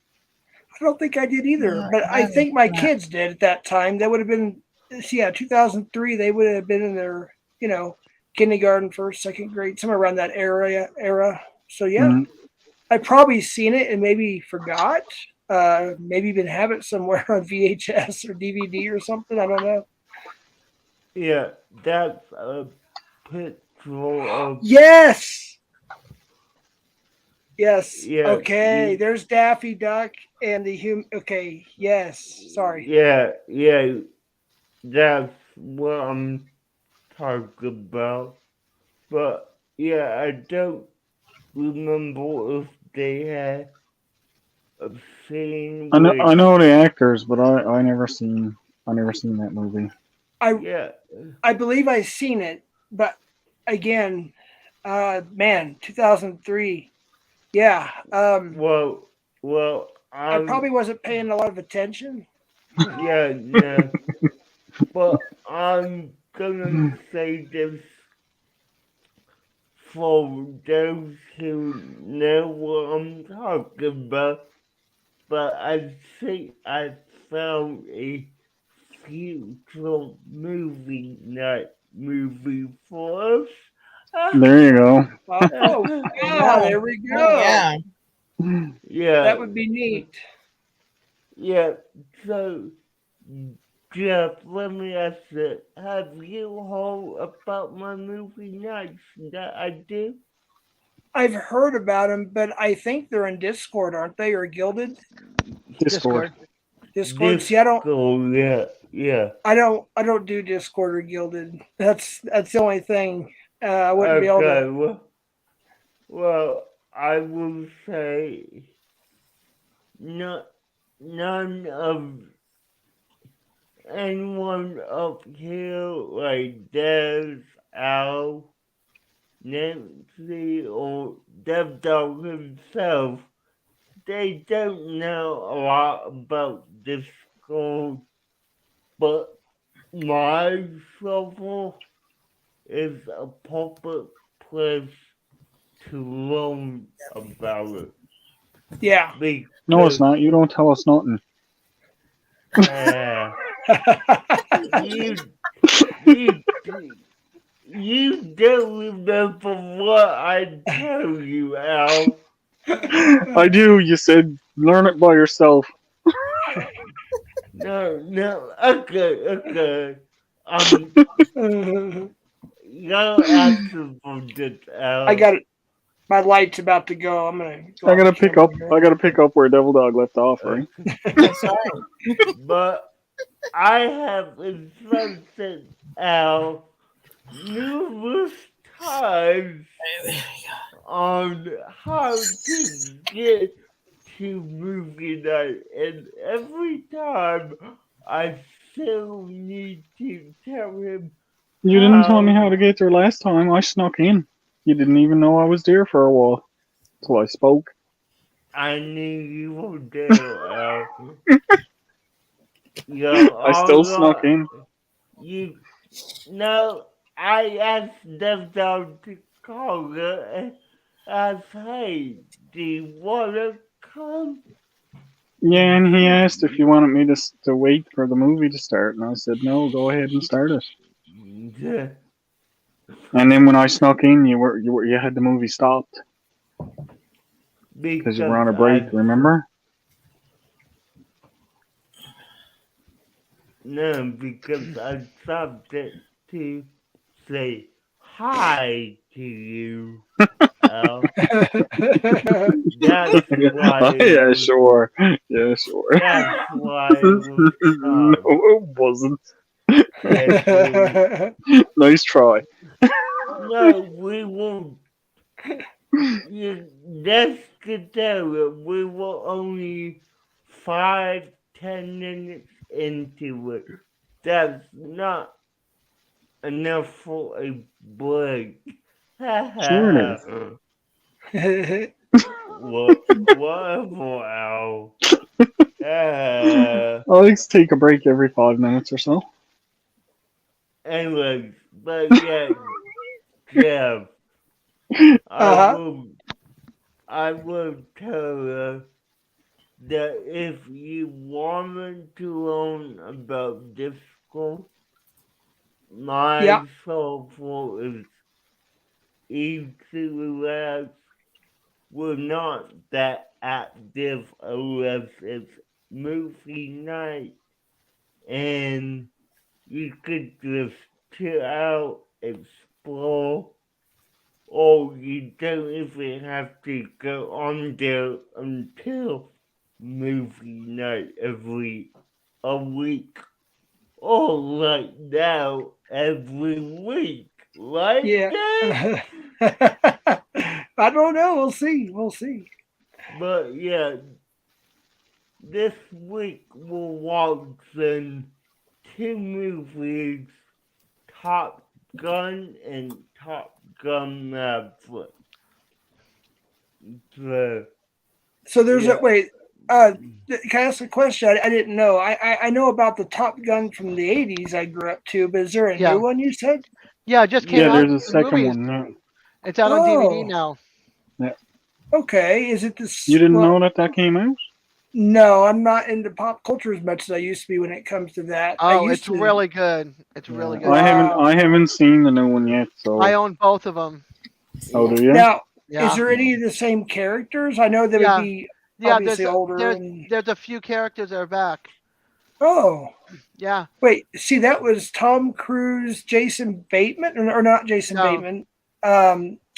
I don't think I did either, No, but I I haven't think my seen that. kids did at that time. They would have been, 2003. They would have been in their, kindergarten, first, second grade, somewhere around that era. So yeah, Mm, I probably seen it and maybe forgot. Maybe even have it somewhere on VHS or DVD or something. I don't know. yeah, that's a picture of Yes. Yes. yeah, Okay. There's Daffy Duck and the human. Okay. Yes. Sorry. yeah, that's what I'm talking about. But yeah, I don't remember if they had a scene I with know the actors, but I never seen that movie. I yeah. I believe I seen it, but again, man, 2003. Yeah. Well, I probably wasn't paying a lot of attention. yeah, but I'm gonna say this for those who know what I'm talking about. But I think I found a future movie night movie for us. There you go. Oh, yeah. Yeah. There we Oh, go. yeah. Yeah, That would be neat. yeah. So, Jeff, let me ask you: have you heard about my movie nights that I do? I've heard about them, but I think they're in Discord, aren't they, or Gilded Discord. Discord? See, I don't, Disco, yeah. I don't do Discord or Gilded. That's the only thing. I wouldn't be able Okay, to. well, I will say no, none of anyone up here like Des, Al, Nancy, or Dev Dog himself, they don't know a lot about Discord, but my shovel is a public place to learn about it. Yeah. No, it's Because not. You don't tell us nothing. uh, you, you, you don't remember what I tell you, Al. I do. You said learn it by yourself. No, okay. You're asking for this, I Al. got it. My light's about to go. I'm gonna go I off gotta pick camera up. here. I gotta pick up where Devil Dog left off, right? That's right. But I have instructed Al numerous times on how to get to movie night, and every time I still need to tell him You didn't tell me how how to get there last time. I snuck in. You didn't even know I was there for a while till I spoke. I knew you were there, Al. You're I still all snuck in. you know, I asked them down to call her and asked, hey, do you want to come? Yeah, and he asked if you wanted me to wait for the movie to start, and I said no. Go ahead and start it. And then when I snuck in, you had the movie stopped because you were on Because a break. Remember? because I stopped it to say hi to you. Al. That's why. Yeah, sure. Yeah, sure. That's why it was No, Tom. it wasn't. Yes, Nice try. no, we will. That's the tell. We were only 5-10 minutes into it. That's not enough for a break. Sure it is. Whatever, Al. I like to take a break every 5 minutes or so. Anyways, but yeah, Jeff, Uh-huh. I will tell her that if you wanted to learn about disco, my Yeah. software is easy to relax. We're not that active unless it's movie night, and you could just chill out, explore, or you don't even have to go on there until movie night every a week, or like now every week, right, Yeah. Dave? I don't know. We'll see. We'll see. But yeah, this week we're watching two movies, Top Gun and Top Gun Maverick. So there's Yeah. a wait. Can I ask a question? I didn't know. I know about the Top Gun from the '80s. I grew up to, but is there a Yeah. new one you said? Yeah, it just came Yeah, out. there's a in second movies. one now. It's out on DVD Oh. now. Okay. Is it this? You didn't well, know that came out? No, I'm not into pop culture as much as I used to be when it comes to that. I Oh, used it's to. really good. It's really good. Wow. I haven't seen the new one yet, so I own both of them. oh do you? Now, Yeah. is there any of the same characters? I know they would Yeah. be Yeah, obviously older. there's a few characters that are back. Oh, Yeah. wait. See, that was Tom Cruise, Jason Bateman, or not Jason No. Bateman.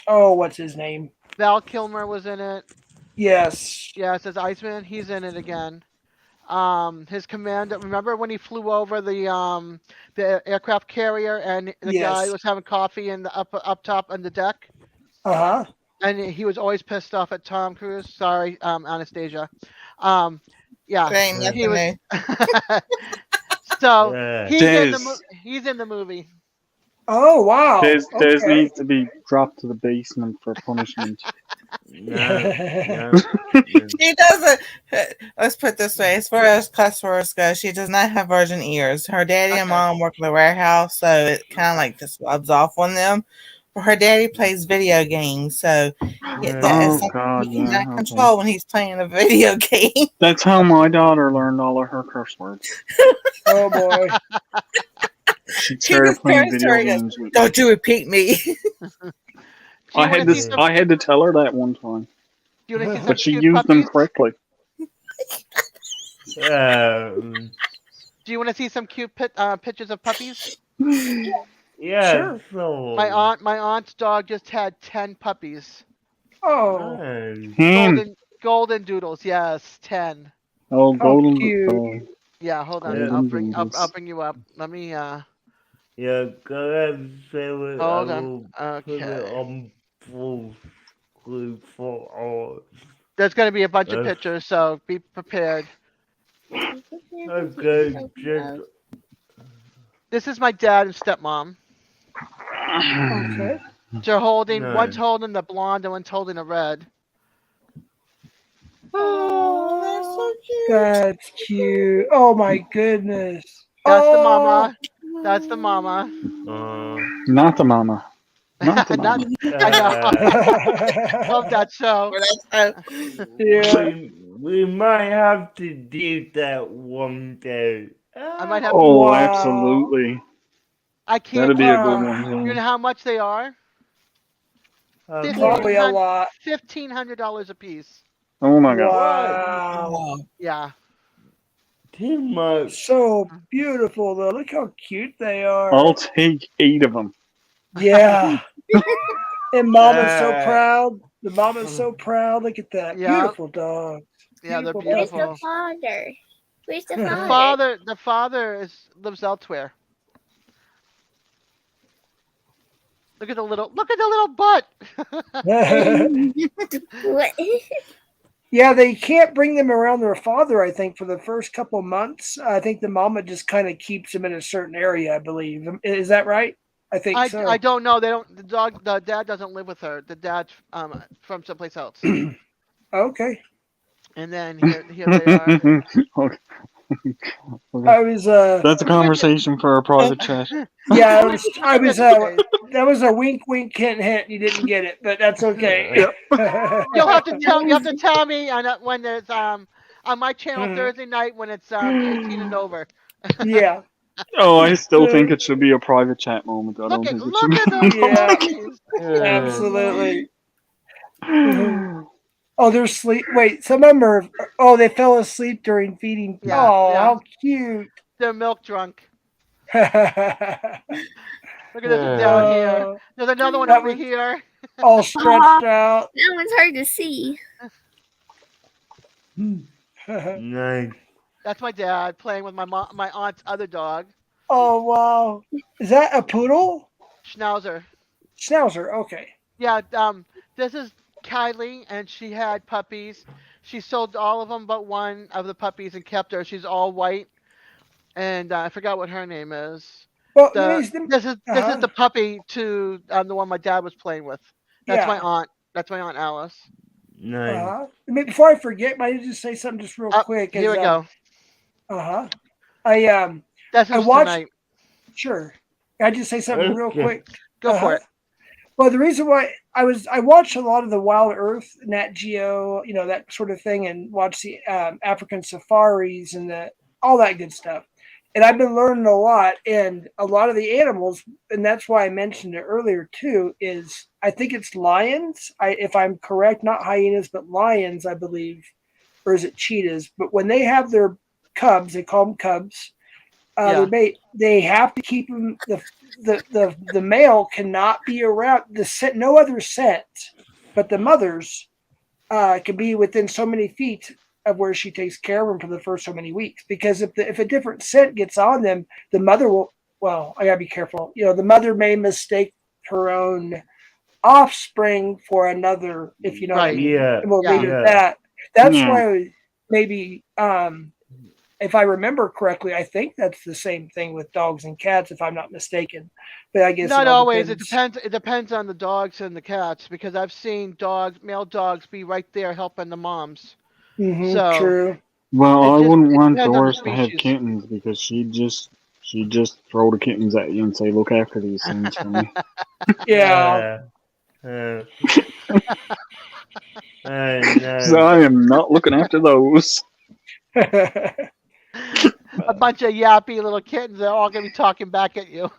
Oh, what's his name? Val Kilmer was in it. Yes. Yeah, it says Iceman. He's in it again. His commander. Remember when he flew over the aircraft carrier and the guy Yes. was having coffee in the up top on the deck, Uh huh. and he was always pissed off at Tom Cruise. Sorry, Anastasia. Yeah, Saying he nothing was. new. So Yeah. he's in the movie. Oh wow. Des Okay. needs to be dropped to the basement for punishment. No. She doesn't. Let's put it this way: as far as cuss words go, she does not have virgin ears. Her daddy and Okay. mom work in the warehouse, so it kind of like just rubs off on them. But her daddy plays video games, so that is Oh something God, he cannot yeah. control when he's playing a video game. That's how my daughter learned all of her curse words. Oh boy. She She started just playing turns to her video and games. with me. Don't you repeat me. I had to tell her that one time, Do you want to see some but she cute used them puppies? correctly. Do you want to see some cute pictures of puppies? Yeah. Sure. So My aunt's dog just had 10 puppies. Oh, Hen. Golden doodles, yes, 10. Oh, how golden. cute. Oh, Yeah, hold on. Yeah. I'll Doodles. bring you up. Let me yeah, go ahead and say it. hold I on. will put it Okay. on full screen for all. There's gonna be a bunch of Uh. pictures, so be prepared. Okay, just This is my dad and stepmom. Okay. They're holding Nice. one's holding the blonde and one's holding the red. Oh, that's so cute. That's cute. Oh my goodness. That's the Oh. mama. That's the mama. Not the mama. Not the Not, mama. I know. Love that show. Well, that's Yeah. we might have to do that one day. I might have. Oh, Wow. absolutely. I That'd can't. be a good You know one. how much they are? Probably a lot. $1,500 a piece. Oh my God. Wow. oh, Yeah. Too much. So beautiful though. Look how cute they are. I'll take 8 of them. Yeah. And Mama's so proud. The Mama's so proud. Look at that. Yeah. Beautiful dog. Yeah, they're Beautiful Where's beautiful. the father? Where's the The father? father lives elsewhere. Look at the little butt. What? Yeah, they can't bring them around their father, I think, for the first couple months. I think the mama just kind of keeps them in a certain area, I believe. Is that right? I think so. I don't know. They don't. The dad doesn't live with her. The dad's from someplace else. Okay. And then here they are. Okay. I was That's a conversation for a private chat. yeah, I was that was a wink wink hint hint. You didn't get it, but that's okay. You have to tell me when there's on my channel Thursday night when it's 18 and over. Yeah. Oh, I still think it should be a private chat moment. I don't Look at think it should those Yeah. puppies. Absolutely. Oh, they're sleep. Wait, some of them are. Oh, they fell asleep during feeding. Yeah, Oh, yeah. how cute. They're milk drunk. All Look at this down here. There's another one That over was- here. stretched out. That one's hard to see. Nice. That's my dad playing with my aunt's other dog, Oh wow, is that a poodle? Schnauzer. Schnauzer. Okay. Yeah, this is Kylie, and she had puppies. She sold all of them but one of the puppies and kept her. She's all white, and I forgot what her name is. Well, This is uh-huh. the puppy to the one my dad was playing with. That's Yeah. my aunt. That's my aunt Alice. Nice. I mean, before I forget, might I just say something just real quick? Here we go. I That's I just watched. tonight. Sure. I just say something real Okay. quick. Go for it. Well, the reason why I watched a lot of the Wild Earth, Nat Geo, that sort of thing, and watch the African safaris and all that good stuff. And I've been learning a lot, and a lot of the animals, and that's why I mentioned it earlier too. Is I think it's lions. If I'm correct, not hyenas, but lions, I believe, or is it cheetahs? But when they have their cubs, they call them cubs. Yeah. They have to keep them. The male cannot be around the scent. No other scent, but the mothers can be within so many feet of where she takes care of them for the first so many weeks. Because if a different scent gets on them, the mother will. Well, I gotta be careful. The mother may mistake her own offspring for another. If you know what I Right. mean. Yeah. And we'll leave it Yeah. at that. That's Yeah. why maybe. If I remember correctly, I think that's the same thing with dogs and cats, if I'm not mistaken. But I guess Not it all always. depends. It depends on the dogs and the cats because I've seen male dogs, be right there helping the moms. Mhm, So- true. Well, I wouldn't it want depends on the Doris to have species. kittens because she'd just throw the kittens at you and say, "Look after these things for me." Yeah. I know. So I am not looking after those. A bunch of yappy little kittens. They're all gonna be talking back at you.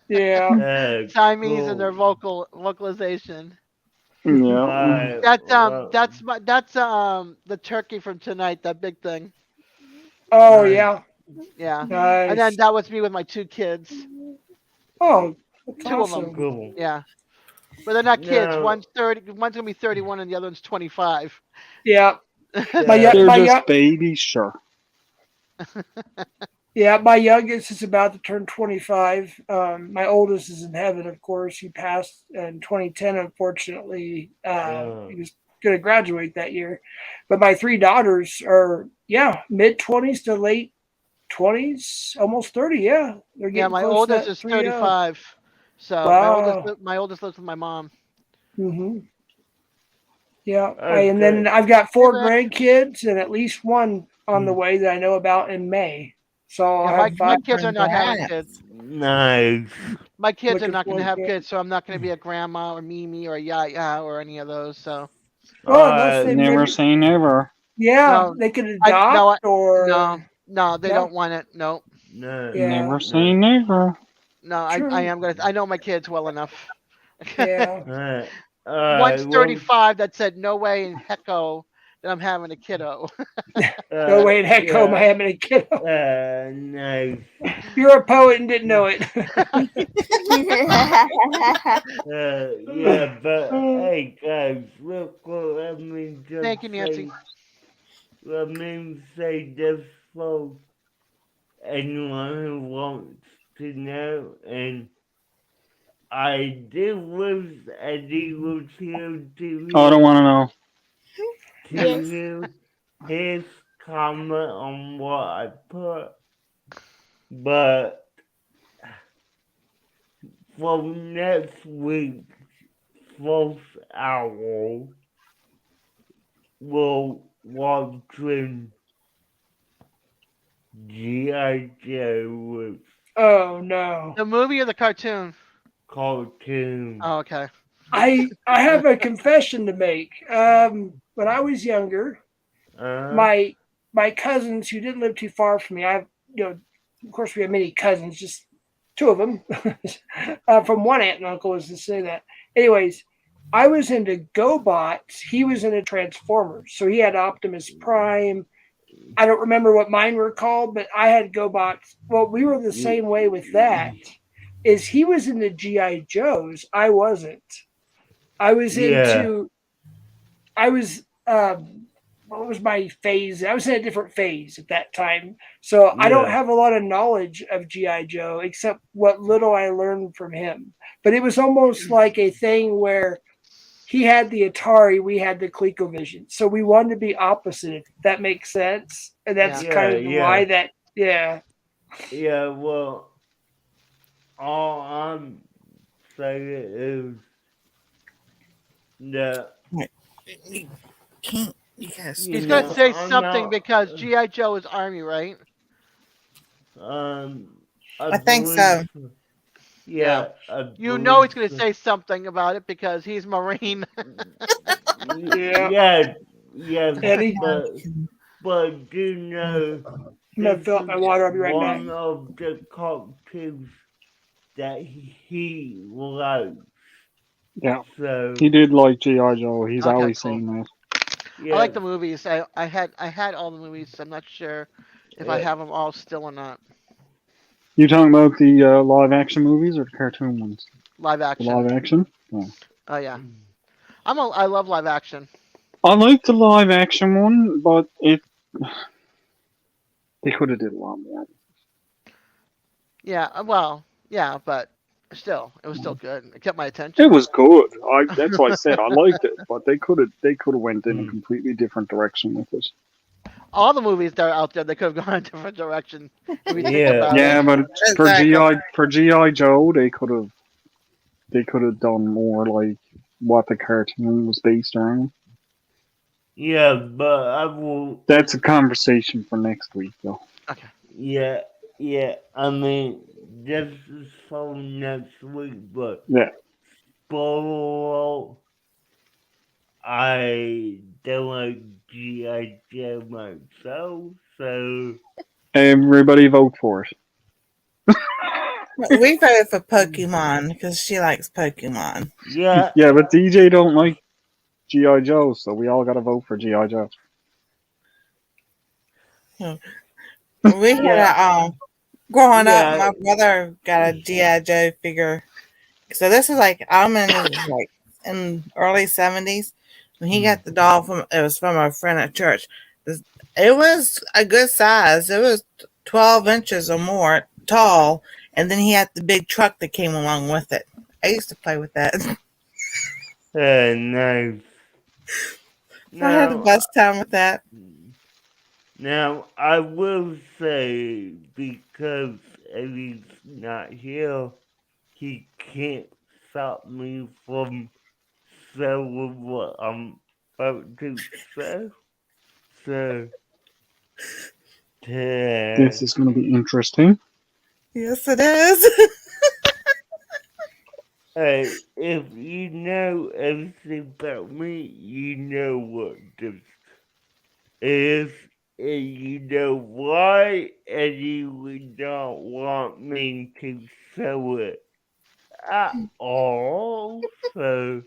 Yeah. Siamese and their vocalization. Yeah. That's the turkey from tonight. That big thing. Oh, Nice. yeah. Yeah. Nice. And then that was me with my two kids. Oh, that's Two of them. awesome. Cool. Yeah. But they're not kids. No. One's gonna be 31 and the other one's 25. Yeah. Yeah. They're my just young- babies, sure. Yeah, my youngest is about to turn 25. My oldest is in heaven, of course. He passed in 2010, unfortunately. He was going to graduate that year. But my three daughters are, mid-20s to late 20s, almost 30, yeah. They're Yeah, getting my close to oldest that is 3-0. 35. So Wow. my oldest lives with my mom. Mm-hmm. Yeah, Okay. and then I've got 4 Hey, grandkids and at least one on the way that I know about in May. So I'll Yeah, have my 5 kids are not having Congrats. kids. Nice. My kids are Looking not going to forward have to it. kids, so I'm not going to be a grandma or Mimi or Yaya or any of those. So Well, unless they Never maybe, say never. No, they could I- adopt no, or no, they No? don't want it. No, No. Yeah. Never say never. no, True. I am gonna. I know my kids well enough. Yeah. Alright. One's 35 that said no way in hecko that I'm having a kiddo. No way in heck home I having a kiddo. Nice. You're a poet and didn't know it. Yeah, but hey guys, real quick, Thank you, Nancy. let me say this for anyone who wants to know, and I did wish Eddie was here Oh, I don't want to know. to hear his comment on what I put, but for next week's first hour, we'll watching G.I. Joe Oh no. The movie or the cartoon? cartoon. Oh, okay. I have a confession to make. When I was younger, Uh, my cousins who didn't live too far from me, of course we have many cousins, just two of them, from one aunt and uncle, is to say that. Anyways, I was into GoBots. He was into Transformers, so he had Optimus Prime. I don't remember what mine were called, but I had GoBots. Well, we were the same way with that. Is he was into GI Joes, I wasn't. I was Yeah. into. I was. What was my phase? I was in a different phase at that time, so I don't Yeah. have a lot of knowledge of GI Joe except what little I learned from him. But it was almost like a thing where he had the Atari, we had the ColecoVision, so we wanted to be opposite. If that makes sense, and that's Yeah. kind of Yeah, why yeah. that. Yeah, Yeah, well, all I'm saying is that You can't. You guys. you He's gonna know say I'm something not. because GI Joe is Army, right? I I think believe. so. Yeah. Yeah, I You know he's believe. gonna say something about it because he's Marine. yeah. Yeah, yeah, Eddie, but you know, I'm gonna this fill up is my water. I'll be right back. one of the cartoons that he likes. Yeah, So he did like G.I. Joe. He's Okay, always cool. saying that. I like yeah, the movies. I had all the movies. I'm not sure if I yeah. have them all still or not. You talking about the live action movies or the cartoon ones? Live The action. live action? Oh. Oh yeah. I love live action. I like the live action one, but they could have did a lot more. Yeah. Well. Yeah, but still, it was still good. It kept my It attention. was good. That's why I said I liked it, but they could have went in a completely different direction with it. All the movies that are out there, they could have gone a different direction if you think Yeah. about it. Yeah, but for Exactly. GI Joe, they could have done more like what the cartoon was based around. Yeah, but I will. That's a conversation for next week, though. Okay. Yeah, yeah. I mean, this is for next week, but Yeah. spoiler, I don't like G.I. Joe myself, so Everybody vote for it. We voted for Pokemon because she likes Pokemon. yeah, Yeah, but DJ don't like GI Joe, so we all got to vote for GI Joe. We had yeah, growing up, yeah. my brother got a G.I. Joe figure. So this is like I'm in early 70s when he got the doll it was from a friend at church. It was a good size. It was 12 inches or more tall, and then he had the big truck that came along with it. I used to play with that. Nice. I had the Now, best time with that. now I will say because Eddie's not here, he can't stop me from saying what I'm about to say. So, This is going to be interesting. Yes, it is. hey, if you know anything about me, you know what this is, and you know why, and you would not want me to show it at all. So,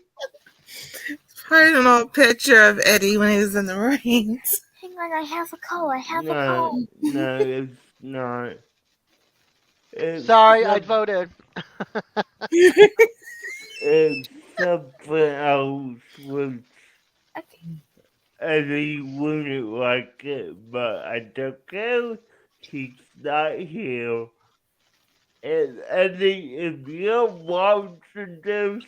Probably an old picture of Eddie when he was in the Marines. Hang on, I have a call. I have a No, call. no, it's not. It's Sorry, I some- voted. It's something else which Okay. Eddie wouldn't like it, but I don't care. He's not here. And Eddie, if you're watching this,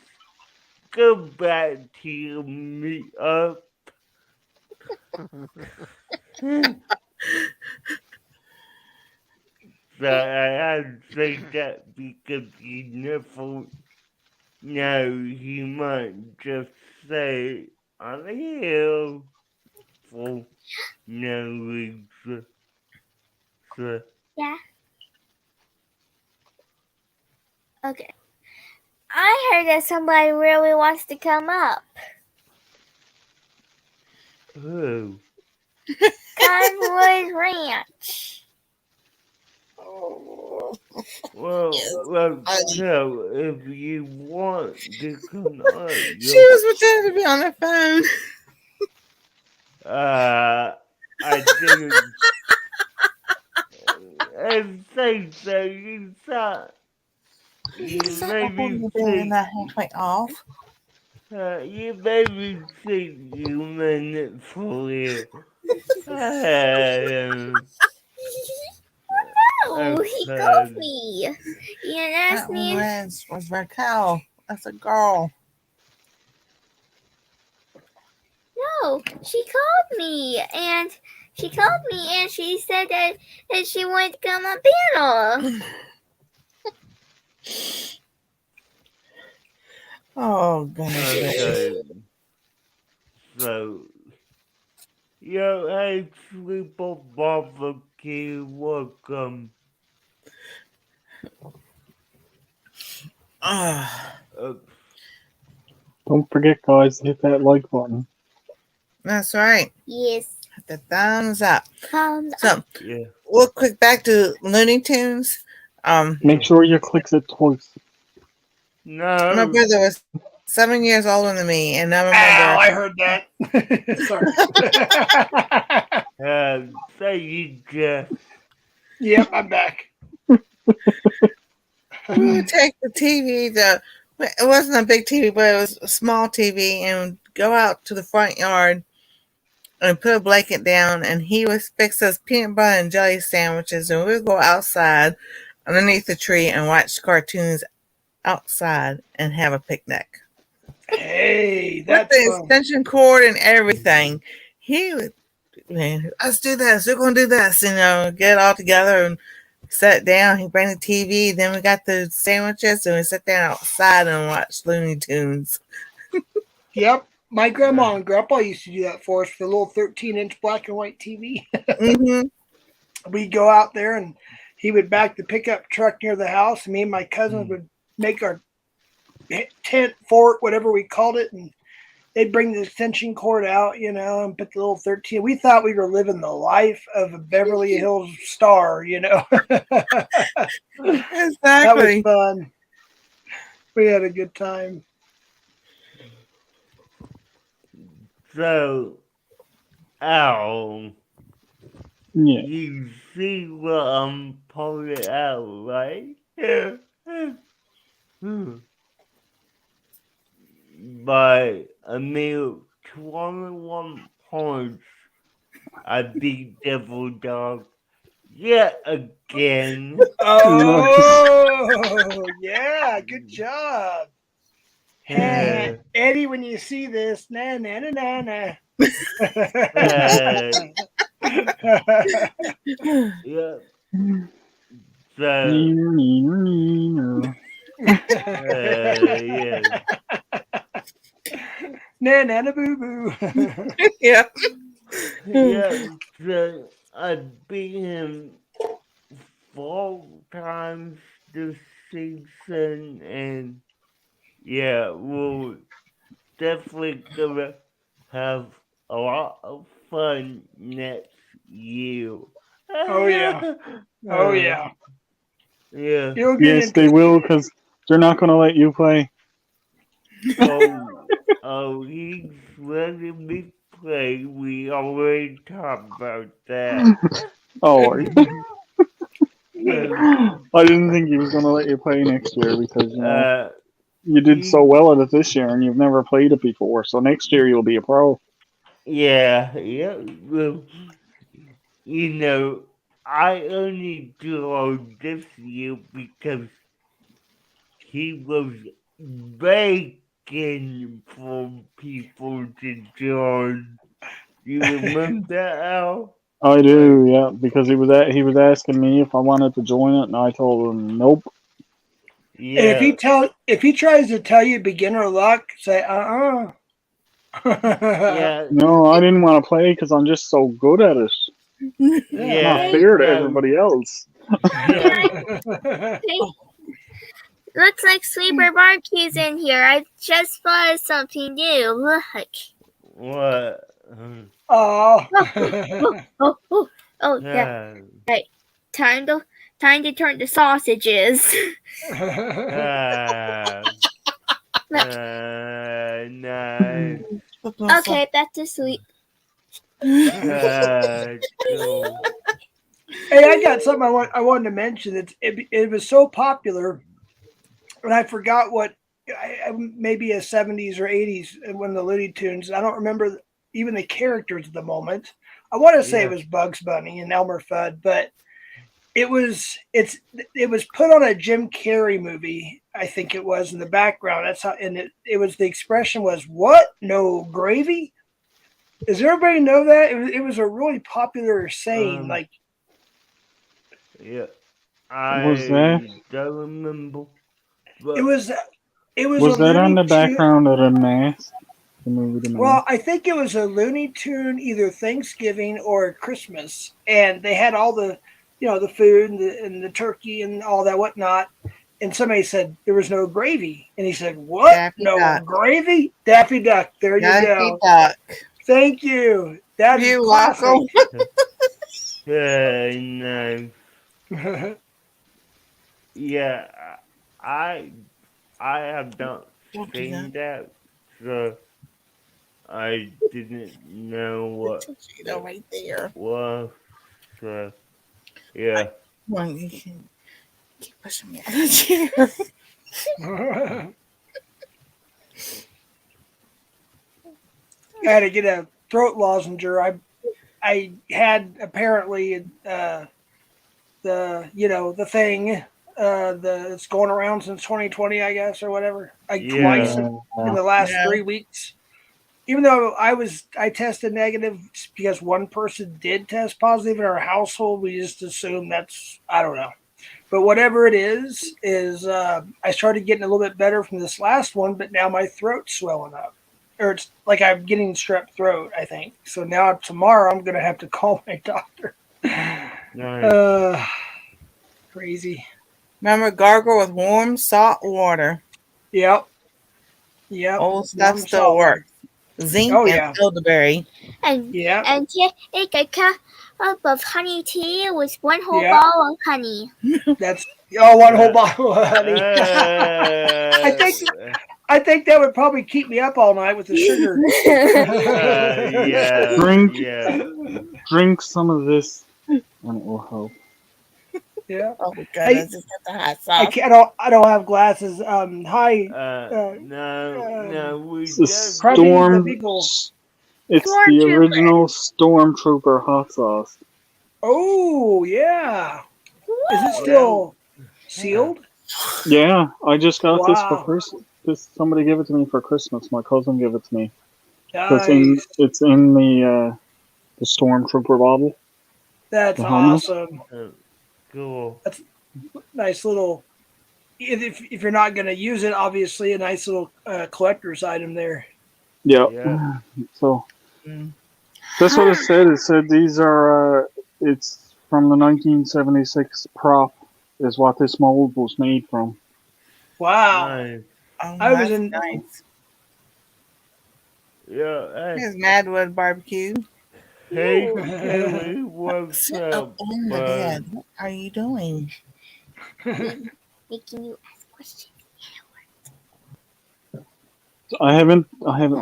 go back to your meet up. So I had to say that because you never know, he might just say, I'm here for no reason. So, Yeah. Okay. I heard that somebody really wants to come up. who? Cottonwood Ranch. Well, so if you want to come up, She was pretending to be on her phone. I didn't. And say so. You thought you maybe think Not halfway off. you maybe think you meant it for real. No, he Okay. called me. He asked That me. was Raquel. That's a girl. No, she called me and she said that she wanted to come on panel. Oh goodness. Okay. So, yo, hey, Sleeper Barbecue, welcome. Ah, Don't forget, guys, to hit that like button. that's right. Yes. Hit the thumbs up. So, Yeah. real quick, back to Looney Tunes. Make sure you click it twice. No. My brother was 7 years older than me, and I Ow, I remember. heard that. Sorry. Thank you, Jeff. Yep, I'm back. We would take the TV. It wasn't a big TV, but it was a small TV, and go out to the front yard and put a blanket down, and he would fix us peanut butter and jelly sandwiches, and we would go outside underneath the tree and watch cartoons outside and have a picnic. Hey, With that's the fun. extension cord and everything. He would, man, let's do this. We're going to do this. Get it all together and sat down. He bring the TV. Then we got the sandwiches and we sat down outside and watched Looney Tunes. Yep. My grandma and grandpa used to do that for us for the little 13-inch black and white TV. Mm-hmm. We'd go out there and he would back the pickup truck near the house, and me and my cousins would make our tent, fort, whatever we called it, and they'd bring the extension cord out, and put the little 13. We thought we were living the life of a Beverly Hills star, That Exactly. was fun. We had a good time. So, Al, Yeah. you see what I'm pulling out, right? By a mere 21 points, I beat Devil Dog yet again. Oh, yeah, good job. Hey, Eddie, when you see this, na na na na na. Yeah. So, yeah. Na na na boo boo. Yeah. Yeah, so I beat him 4 times this season, and yeah, we're definitely gonna have a lot of fun next year. Oh, yeah. Oh, yeah. Yeah. You'll get Yes, into they will, because they're not going to let you play. Oh, Oh, he's letting me play. We already talked about that. Oh, So, I didn't think he was going to let you play next year because, you did so he, well at it this year and you've never played it before. So next year you'll be a pro. yeah. Well, I only joined this year because he was begging for people to join. You remember that, Al? I do, yeah, because he was asking me if I wanted to join it, and I told him nope. And Yeah. if he tries to tell you beginner luck, say Yeah. No, I didn't want to play because I'm just so good at it. Yeah. Not Yeah. fair to No. everybody else. Yeah. Hey, looks like Sleeper Barbecue's in here. I just spotted something new. Look. What? Oh. Oh, yeah. Right. Time to turn the sausages. No. Okay, back to sleep. Cool. Hey, I got something I wanted to mention. It was so popular, and I forgot what maybe a 70s or 80s when the Looney Tunes. I don't remember even the characters at the moment. I want to say it Yeah. was Bugs Bunny and Elmer Fudd, but it was put on a Jim Carrey movie. I think it was in the background. That's how, and it was, the expression was, "What? No gravy?" Does everybody know that? It was a really popular saying. Like, Yeah. Was that I don't remember. But it was a was that on Looney the Tune. background of the Mask? The movie The Mask. Well, I think it was a Looney Tune, either Thanksgiving or Christmas, and they had all the, the food and the turkey and all that whatnot. And somebody said there was no gravy, and he said, "What? Daffy No Duck. gravy? Daffy Duck. There you Daffy go. Duck. Thank you. That's You're classic." welcome. no. Yeah. I I have not Don't do seen that. that, so I didn't know what Cheeto right there. was. So yeah. One, you can keep pushing me out of the chair. I had to get a throat lozenger. I had apparently the thing it's going around since 2020, I guess, or whatever. Like twice Yeah. in the last Yeah. 3 weeks. Even though I tested negative because one person did test positive in our household, we just assume that's, I don't know. But whatever it is I started getting a little bit better from this last one, but now my throat's swelling up. Or it's like I'm getting strep throat, I think. So now tomorrow I'm going to have to call my doctor. Nice. Crazy. Remember, gargle with warm salt water. Yep. Old stuff Warm still salt. works. Zinc Oh, and yeah. elderberry. And Yeah. take a cup of honey tea with one whole Yeah. bottle of honey. That's one whole bottle of honey. I think that would probably keep me up all night with the sugar. Yeah. Drink Yeah. drink some of this, and it will help. Yeah. Oh my god, Hey, I just got the hot sauce. I don't have glasses. Hi. No, we It's the just Crumbing the storm. people. It's the Stormtrooper. original Stormtrooper hot sauce. Oh yeah. Is it still sealed? Yeah, I just got this for Wow. Christmas. Somebody gave it to me for Christmas. My cousin gave it to me. Nice. It's in the Stormtrooper bottle. That's The helmet. awesome. cool. That's nice little. If you're not going to use it, obviously a nice little collector's item there. Yep. Yeah. So Mm. that's what it said. It said these are. It's from the 1976 prop. Is what this mold was made from. Wow. Nice. Oh, I was that's in. nice. Yeah. Hey, Here's Madwood barbecue. hey, Kelly, what's Sit up up, on the bud? bed. What are you doing? Making you ask questions. I haven't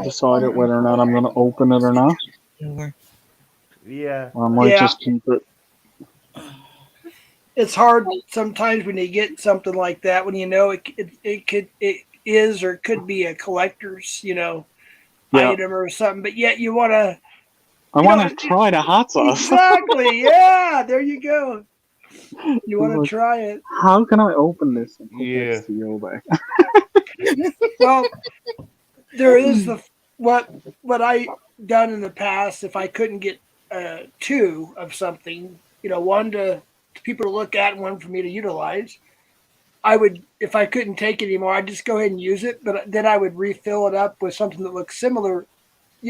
decided whether or not I'm going to open it or not. Yeah. Or I might just keep it. It's hard sometimes when you get something like that when you know it is or could be a collector's item or something, but yet you want to. I want to try the hot sauce. Exactly. Yeah. There you go. You want to try it. How can I open this and put Yeah. that seal back? Well, there is what I done in the past. If I couldn't get two of something, one to people to look at and one for me to utilize, I would, if I couldn't take it anymore, I'd just go ahead and use it. But then I would refill it up with something that looks similar,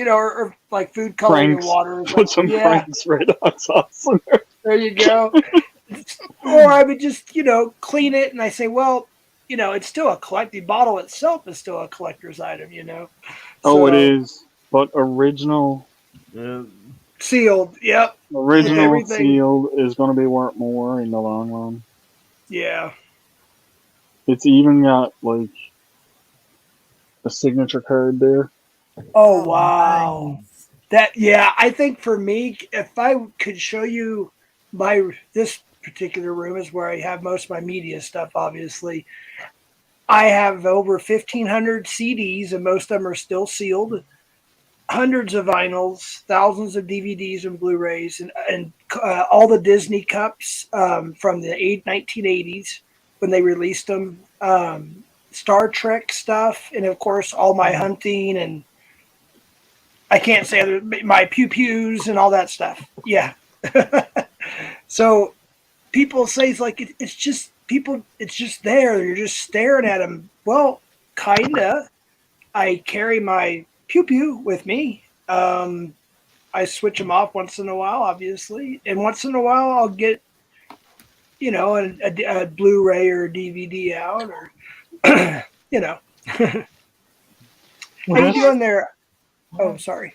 or like food coloring Frank's, water. put some Frank's red hot sauce in there. There you go. Or I would just, clean it and I say, well, it's still the bottle itself is still a collector's item, Oh, it is. But original. Sealed, yep. Original sealed is going to be worth more in the long run. Yeah. It's even got, like, a signature card there. Oh, wow. I think for me, if I could show you this particular room is where I have most of my media stuff, obviously. I have over 1,500 CDs, and most of them are still sealed. Hundreds of vinyls, thousands of DVDs and Blu-rays, and all the Disney cups from the 1980s when they released them. Star Trek stuff, and of course all my hunting, and I can't say my pew-pews and all that stuff. Yeah. So people say it's like it's just there. You're just staring at them. Well, kinda. I carry my pew-pew with me. I switch them off once in a while, obviously, and once in a while I'll get a Blu-ray or a DVD out, or How you doing there? Oh, sorry.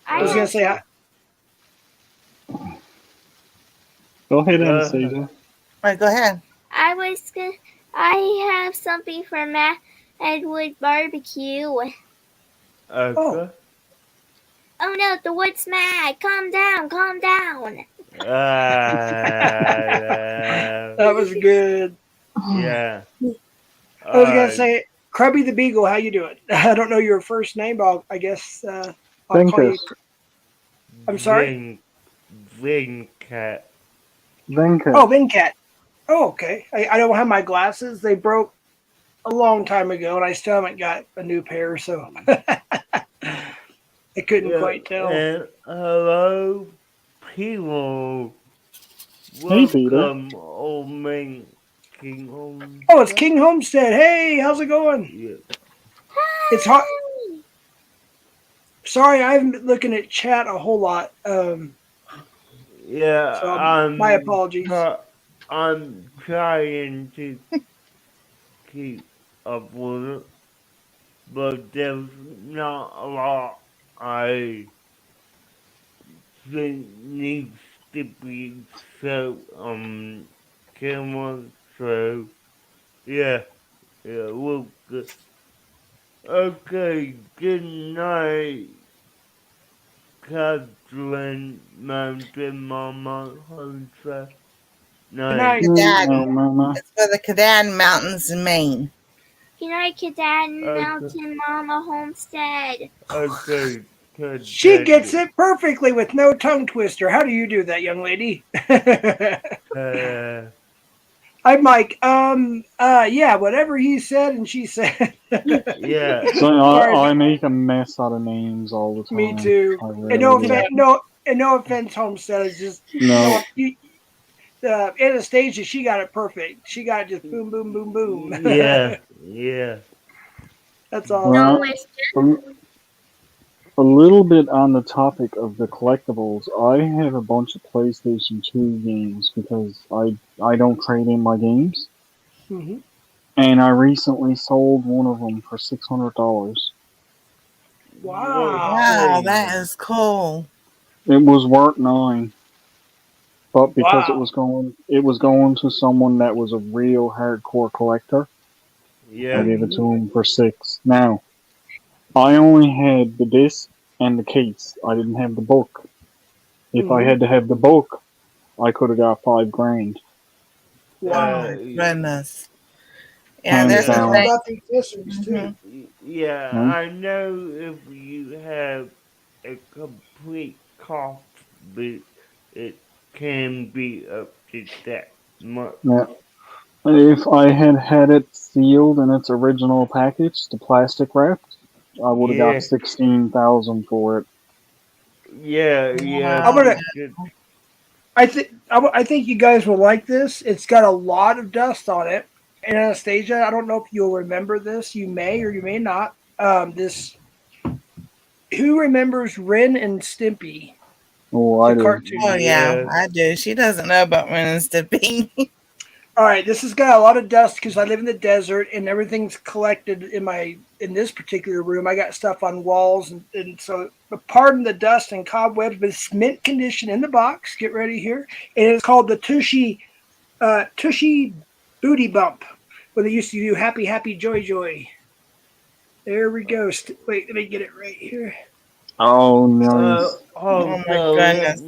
I was gonna say hi. Go ahead, Anastasia. All right, go ahead. I have something for Matt Edward Barbecue. Oh. Oh no, the wood's mad. Calm down. That was good. Yeah. I was gonna say, Krubby the Beagle, how you doing? I don't know your first name, but I guess I'll call you. I'm sorry? Venkat. Oh, Venkat. Oh, okay. I don't have my glasses. They broke a long time ago, and I still haven't got a new pair, so I couldn't quite tell. And hello, people. Hey, Peter. Welcome, old man King Homestead. Oh, it's King Homestead. Hey, how's it going? Yeah. It's hard. Sorry, I haven't been looking at chat a whole lot. Yeah, so my apologies. I'm trying to keep up with it, but there's not a lot I think needs to be so camera, so yeah, we'll good. Okay, good night, Catherine, Mountain Mama, Hunter. Night. Cadan. It's for the Cadan Mountains in Maine. Good night, Cadan Mountain Mama Homestead. Okay. She gets it perfectly with no tongue twister. How do you do that, young lady? I'm like, yeah, whatever he said and she said. Yeah. So I make a mess out of names all the time. Me too. Really and no offense, Homestead. It's just no. Anastasia, she got it perfect. She got it just boom, boom, boom, boom. Yeah. That's all. Well, a little bit on the topic of the collectibles, I have a bunch of PlayStation 2 games because I don't trade in my games. Mm-hmm. And I recently sold one of them for $600. Wow, that is cool. It was worth $9. But because it was going to someone that was a real hardcore collector, I gave it to him for $6. Now, I only had the disc and the case. I didn't have the book. If I had to have the book, I could have got $5,000. Wow. Oh, goodness. Yeah, Hands that's I the know down. thing. about the accessories too. Mhm. Yeah, Hmm? I know if you have a complete cost, but it can be up to that much. Yeah. If I had had it sealed in its original package, the plastic wrapped, I would have Yeah, got 16,000 for it. yeah, I'm Wow. gonna. because I think you guys will like this. It's got a lot of dust on it. And Anastasia, I don't know if you'll remember this. You may or you may not. This. Who remembers Ren and Stimpy, Oh, I the do. Oh, cartoon? yeah, yeah, I do. She doesn't know about Ren and Stimpy. All right, this has got a lot of dust because I live in the desert and everything's collected in this particular room. I got stuff on walls and so pardon the dust and cobwebs, but it's mint condition in the box. Get ready here, and it's called the Tushy Booty Bump. When they used to do Happy Happy Joy Joy. There we go. Wait, let me get it right here. Oh, nice. Oh, my also goodness.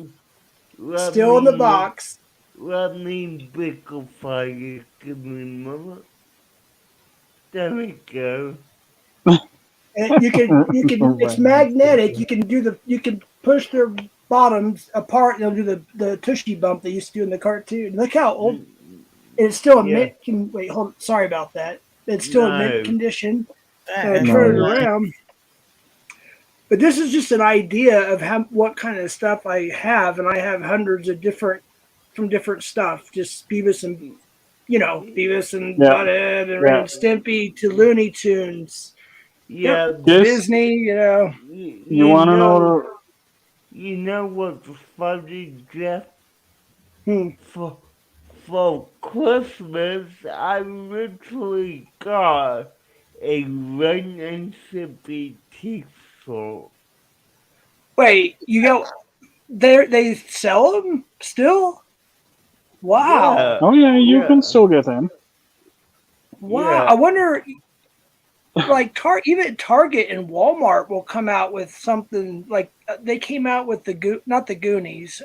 let Still in the me box. let me liquefy it. Give me a moment. There we go. And you can it's magnetic. You can push their bottoms apart and they'll do the tushy bump they used to do in the cartoon. Look how old Mm, it's still in yeah, wait, hold on, sorry about that. It's still in mint no, condition. That is Turn it Nice. nice. around. But this is just an idea of what kind of stuff I have, and I have hundreds of different stuff. Just Beavis and Yeah, Butthead and Ren yeah. and Stimpy to Looney Tunes. Yep, yeah. This, Disney. you You want to know know, the, you know what's funny, Jeff? Hmm. For for Christmas, I literally got a Ren and Stimpy T-shirt. Wait, they sell them still? Wow. Yeah, oh yeah, you can yeah, still get them. Wow. I yeah. wonder like even Target and Walmart will come out with something like they came out with not the Goonies.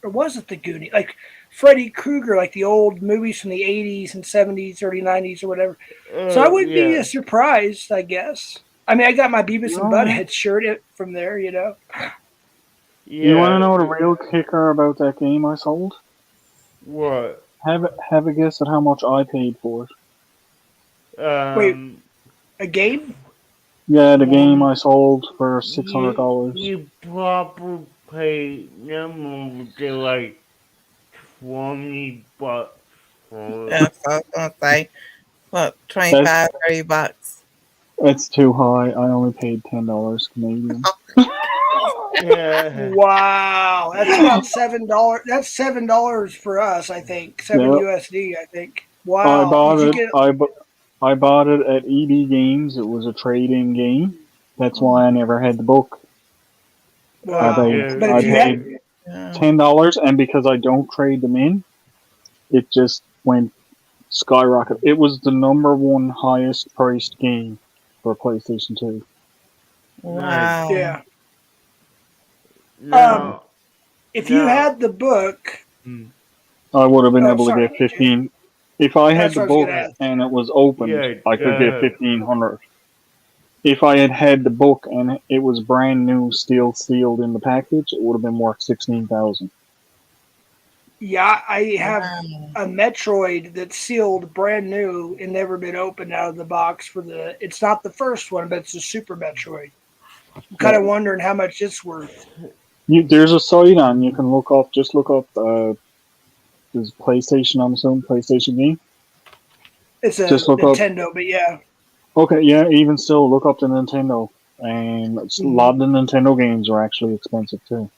Or was it the Goonies? Like Freddy Krueger, like the old movies from the 80s and 70s, early 90s or whatever. So I wouldn't be Yeah, surprised, I guess. I mean, I got my Beavis and Oh, yeah. Butthead shirt from there. You want to yeah. know the real kicker about that game I sold? What? Have a guess at how much I paid for it. Wait, Um, a game? Yeah, the game um, I sold for you $600. you probably pay no more than like $20 for it. Yes, I was going to say, what, That's 25, $30? It's too high. I only paid $10 Canadian. Yeah, Wow, that's about $7. That's $7 for us, I think. Seven Yeah, USD, I think. I Wow. bought Did you it. get? I bought it at EB Games. It was a trade-in game. That's why I never had the book. Wow. But I if you had, paid Yeah. $10, and because I don't trade them in, it just went skyrocket. It was the number one highest priced game for PlayStation 2. nice. Wow. yeah. Um, Now, if you now, had the book, hmm, I would have been oh, able to sorry, get 15. If I had that's the what I was book gonna ask. and it was opened, yeah, I could get 1500. If I had had the book and it was brand new, steel sealed in the package, it would have been worth 16,000. Yeah, I have Wow. a Metroid that's sealed, brand new, and never been opened out of the box for the. It's not the first one, but it's a Super Metroid. I'm kind Yeah. of wondering how much it's worth. There's a site on you can look up. Just look up. There's PlayStation. I'm assuming PlayStation game. It's a Just look up. Nintendo, but yeah. Okay, yeah. Even still, look up the Nintendo, and a lot Mhm. of the Nintendo games are actually expensive too.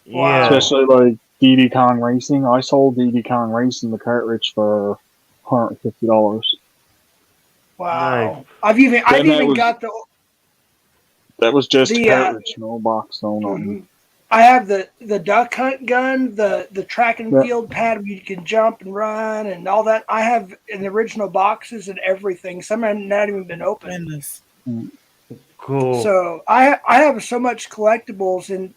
yeah, Wow, Especially like DD Kong Racing. I sold DD Kong Racing the cartridge for $150. nice. wow. I've Then even got that was just a the cartridge, no box, no nothing. mhm. I have the duck hunt gun, the track and Yeah, field pad where you can jump and run and all that. I have in the original boxes and everything. Some have not even been opened. Goodness. Cool. So I have so much collectibles, and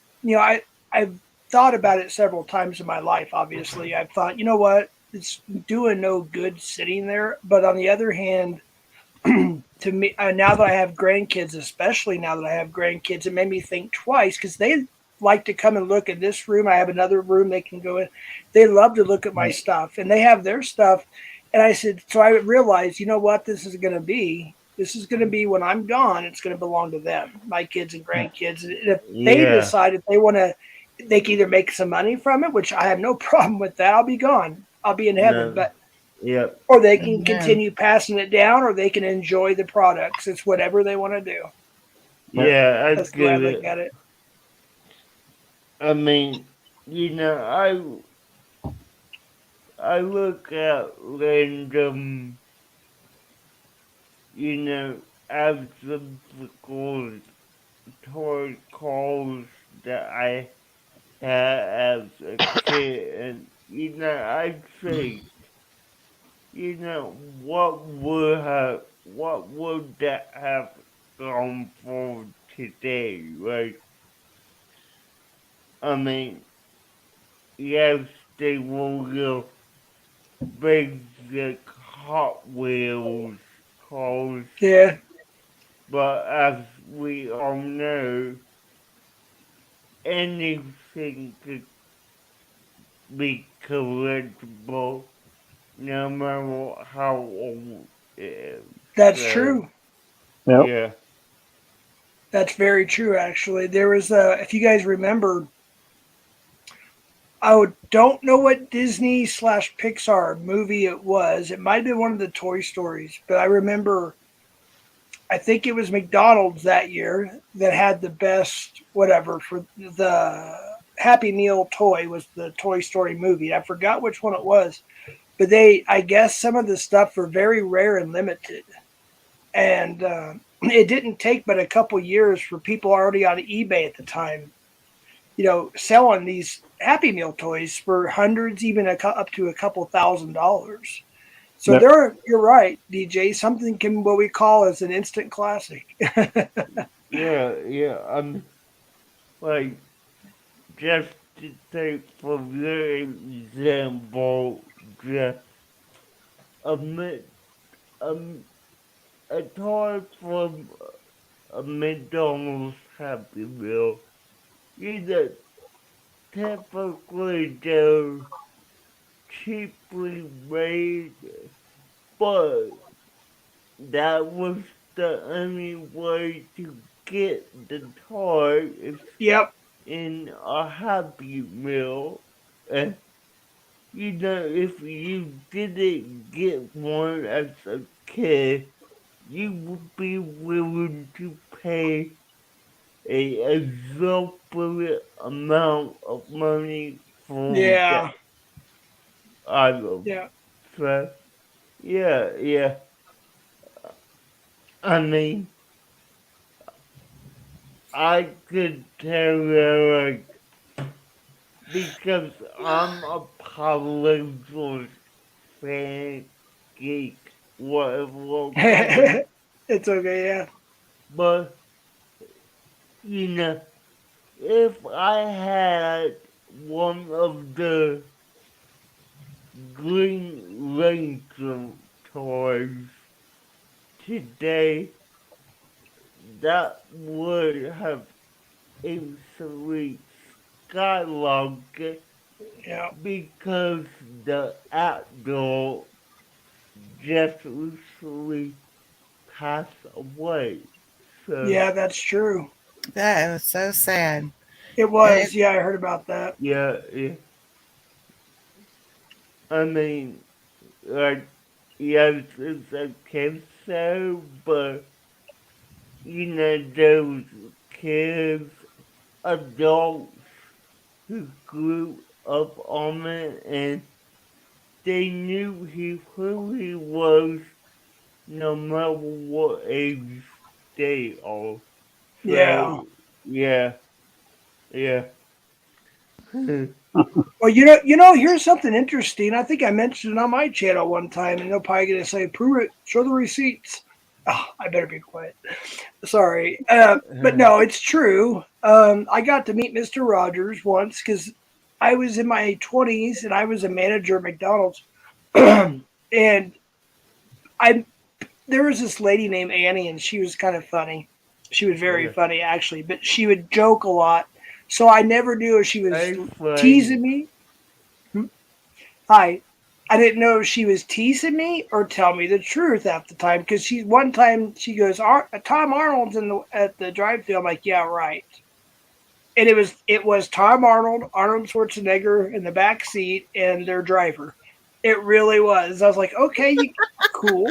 I've thought about it several times in my life. Obviously, I've thought, you know what, it's doing no good sitting there. But on the other hand, to me, now that I have grandkids, especially now that I have grandkids, it made me think twice because they like to come and look in this room. I have another room they can go in. They love to look at my stuff, and they have their stuff. And I said, so I realized, you know what, this is going to be. This is going to be when I'm gone. It's going to belong to them, my kids and grandkids. And if they Yeah. decide if they want to, they can either make some money from it, which I have no problem with that. I'll be gone. I'll be in heaven. No. But Yep. or they can Amen. continue passing it down, or they can enjoy the products. It's whatever they want to do. Yeah, I That's the way I get look it. at it. I mean, I look at random, atypical toy calls that I had as a kid, and I think, what would that have gone for today? Like, I mean, yes, they were real basic Hot Wheels cars, Yeah, but as we all know, anything could be collectible, no matter how old it is. that's So, true. Yep. yeah. That's very true. Actually, there was if you guys remember, don't know what Disney slash Pixar movie it was. It might have been one of the Toy Stories, but I remember. I think it was McDonald's that year that had the best whatever for the Happy Meal toy was the Toy Story movie. I forgot which one it was, but I guess some of the stuff were very rare and limited, and it didn't take but a couple years for people already on eBay at the time, selling these Happy Meal toys for hundreds, even up to a couple $1,000s. So Yep. you're right, DJ. Something can what we call as an instant classic. Yeah. Like, just to take for your example, just a, mi- a, a toy from a McDonald's Happy Meal. You know, typically they're cheaply made, but that was the only way to get the toy is Yep. in a Happy Meal. And if you didn't get one as a kid, you would be willing to pay a exorbitant amount of money for Yeah. that item. Yeah. So, yeah. I mean, I could tell you, like, because I'm a Power Rangers fan, geek, whatever we'll call it. It's okay. Yeah. But, you know, if I had one of the Green Ranger toys today, that would have instantly skyrocketed Yeah. because the actor just recently passed away. So, Yeah. That's true. That is so sad. It was. Yeah, I heard about that. yeah. I mean, like, yes, it's a cancer, but, those kids, adults who grew up on it and they knew who he was no matter what age they are. Yeah. So, yeah. Well, here's something interesting. I think I mentioned it on my channel one time, and they're probably going to say, "Prove it. Show the receipts." Oh, I better be quiet. Sorry. But no, it's true. I got to meet Mr. Rogers once because I was in my 20s and I was a manager at McDonald's. And I there was this lady named Annie, and she was kind of funny. She was very funny, actually, but she would joke a lot. So I never knew if she was teasing me. Hi. I didn't know if she was teasing me or tell me the truth half the time. Because one time she goes, Tom Arnold's at the drive-thru. I'm like, yeah, right. And it was Tom Arnold, Arnold Schwarzenegger in the back seat, and their driver. It really was. I was like, okay, cool.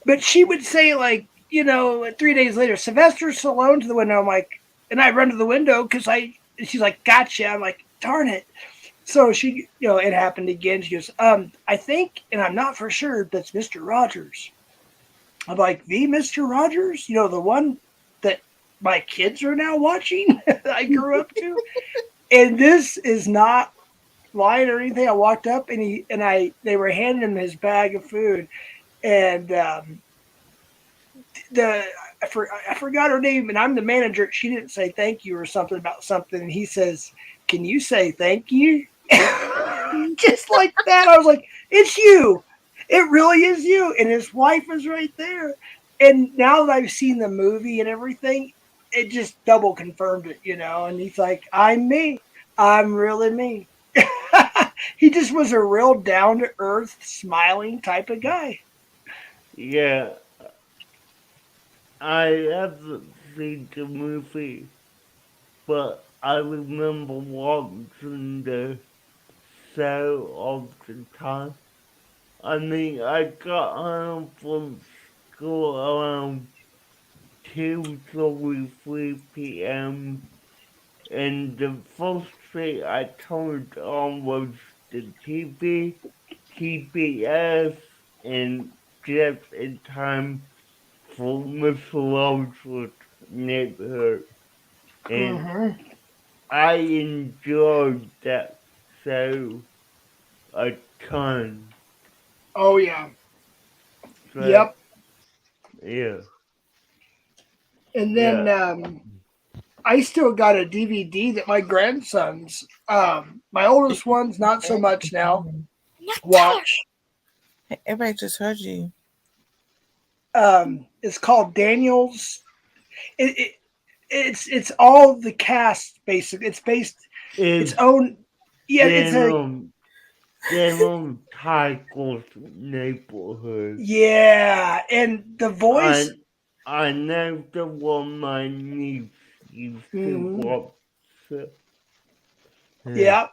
But she would say, like, 3 days later, Sylvester Stallone to the window. I'm like, and I run to the window because she's like, gotcha. I'm like, darn it. So she, it happened again. She goes, I think, and I'm not for sure, that's Mr. Rogers. I'm like, the Mr. Rogers? The one that my kids are now watching that I grew up to? And this is not lying or anything. I walked up and they were handing him his bag of food. And I forgot her name, and I'm the manager. She didn't say thank you or something about something. And he says, can you say thank you? Just like that. I was like, it's you. It really is you. And his wife is right there. And now that I've seen the movie and everything, it just double confirmed it, And he's like, I'm me. I'm really me. He just was a real down-to-earth, smiling type of guy. Yeah. I haven't seen the movie, but I remember watching the show all the time. I mean, I got home from school around 2:33 p.m. and the first thing I turned on was the TV, TBS, and just in time for Mr. Rosewood's neighborhood. And I enjoyed that show a ton. Oh, yeah. So, Yep. Yeah. And then I still got a DVD that my grandsons, my oldest one's not so much now, watch. Everybody just heard you. It's called Daniel's. It's all the cast basically. It's based its own. Yeah, it's their own Tiger's neighborhood. Yeah, and the voice. I know the one my niece used to watch. So. Yeah,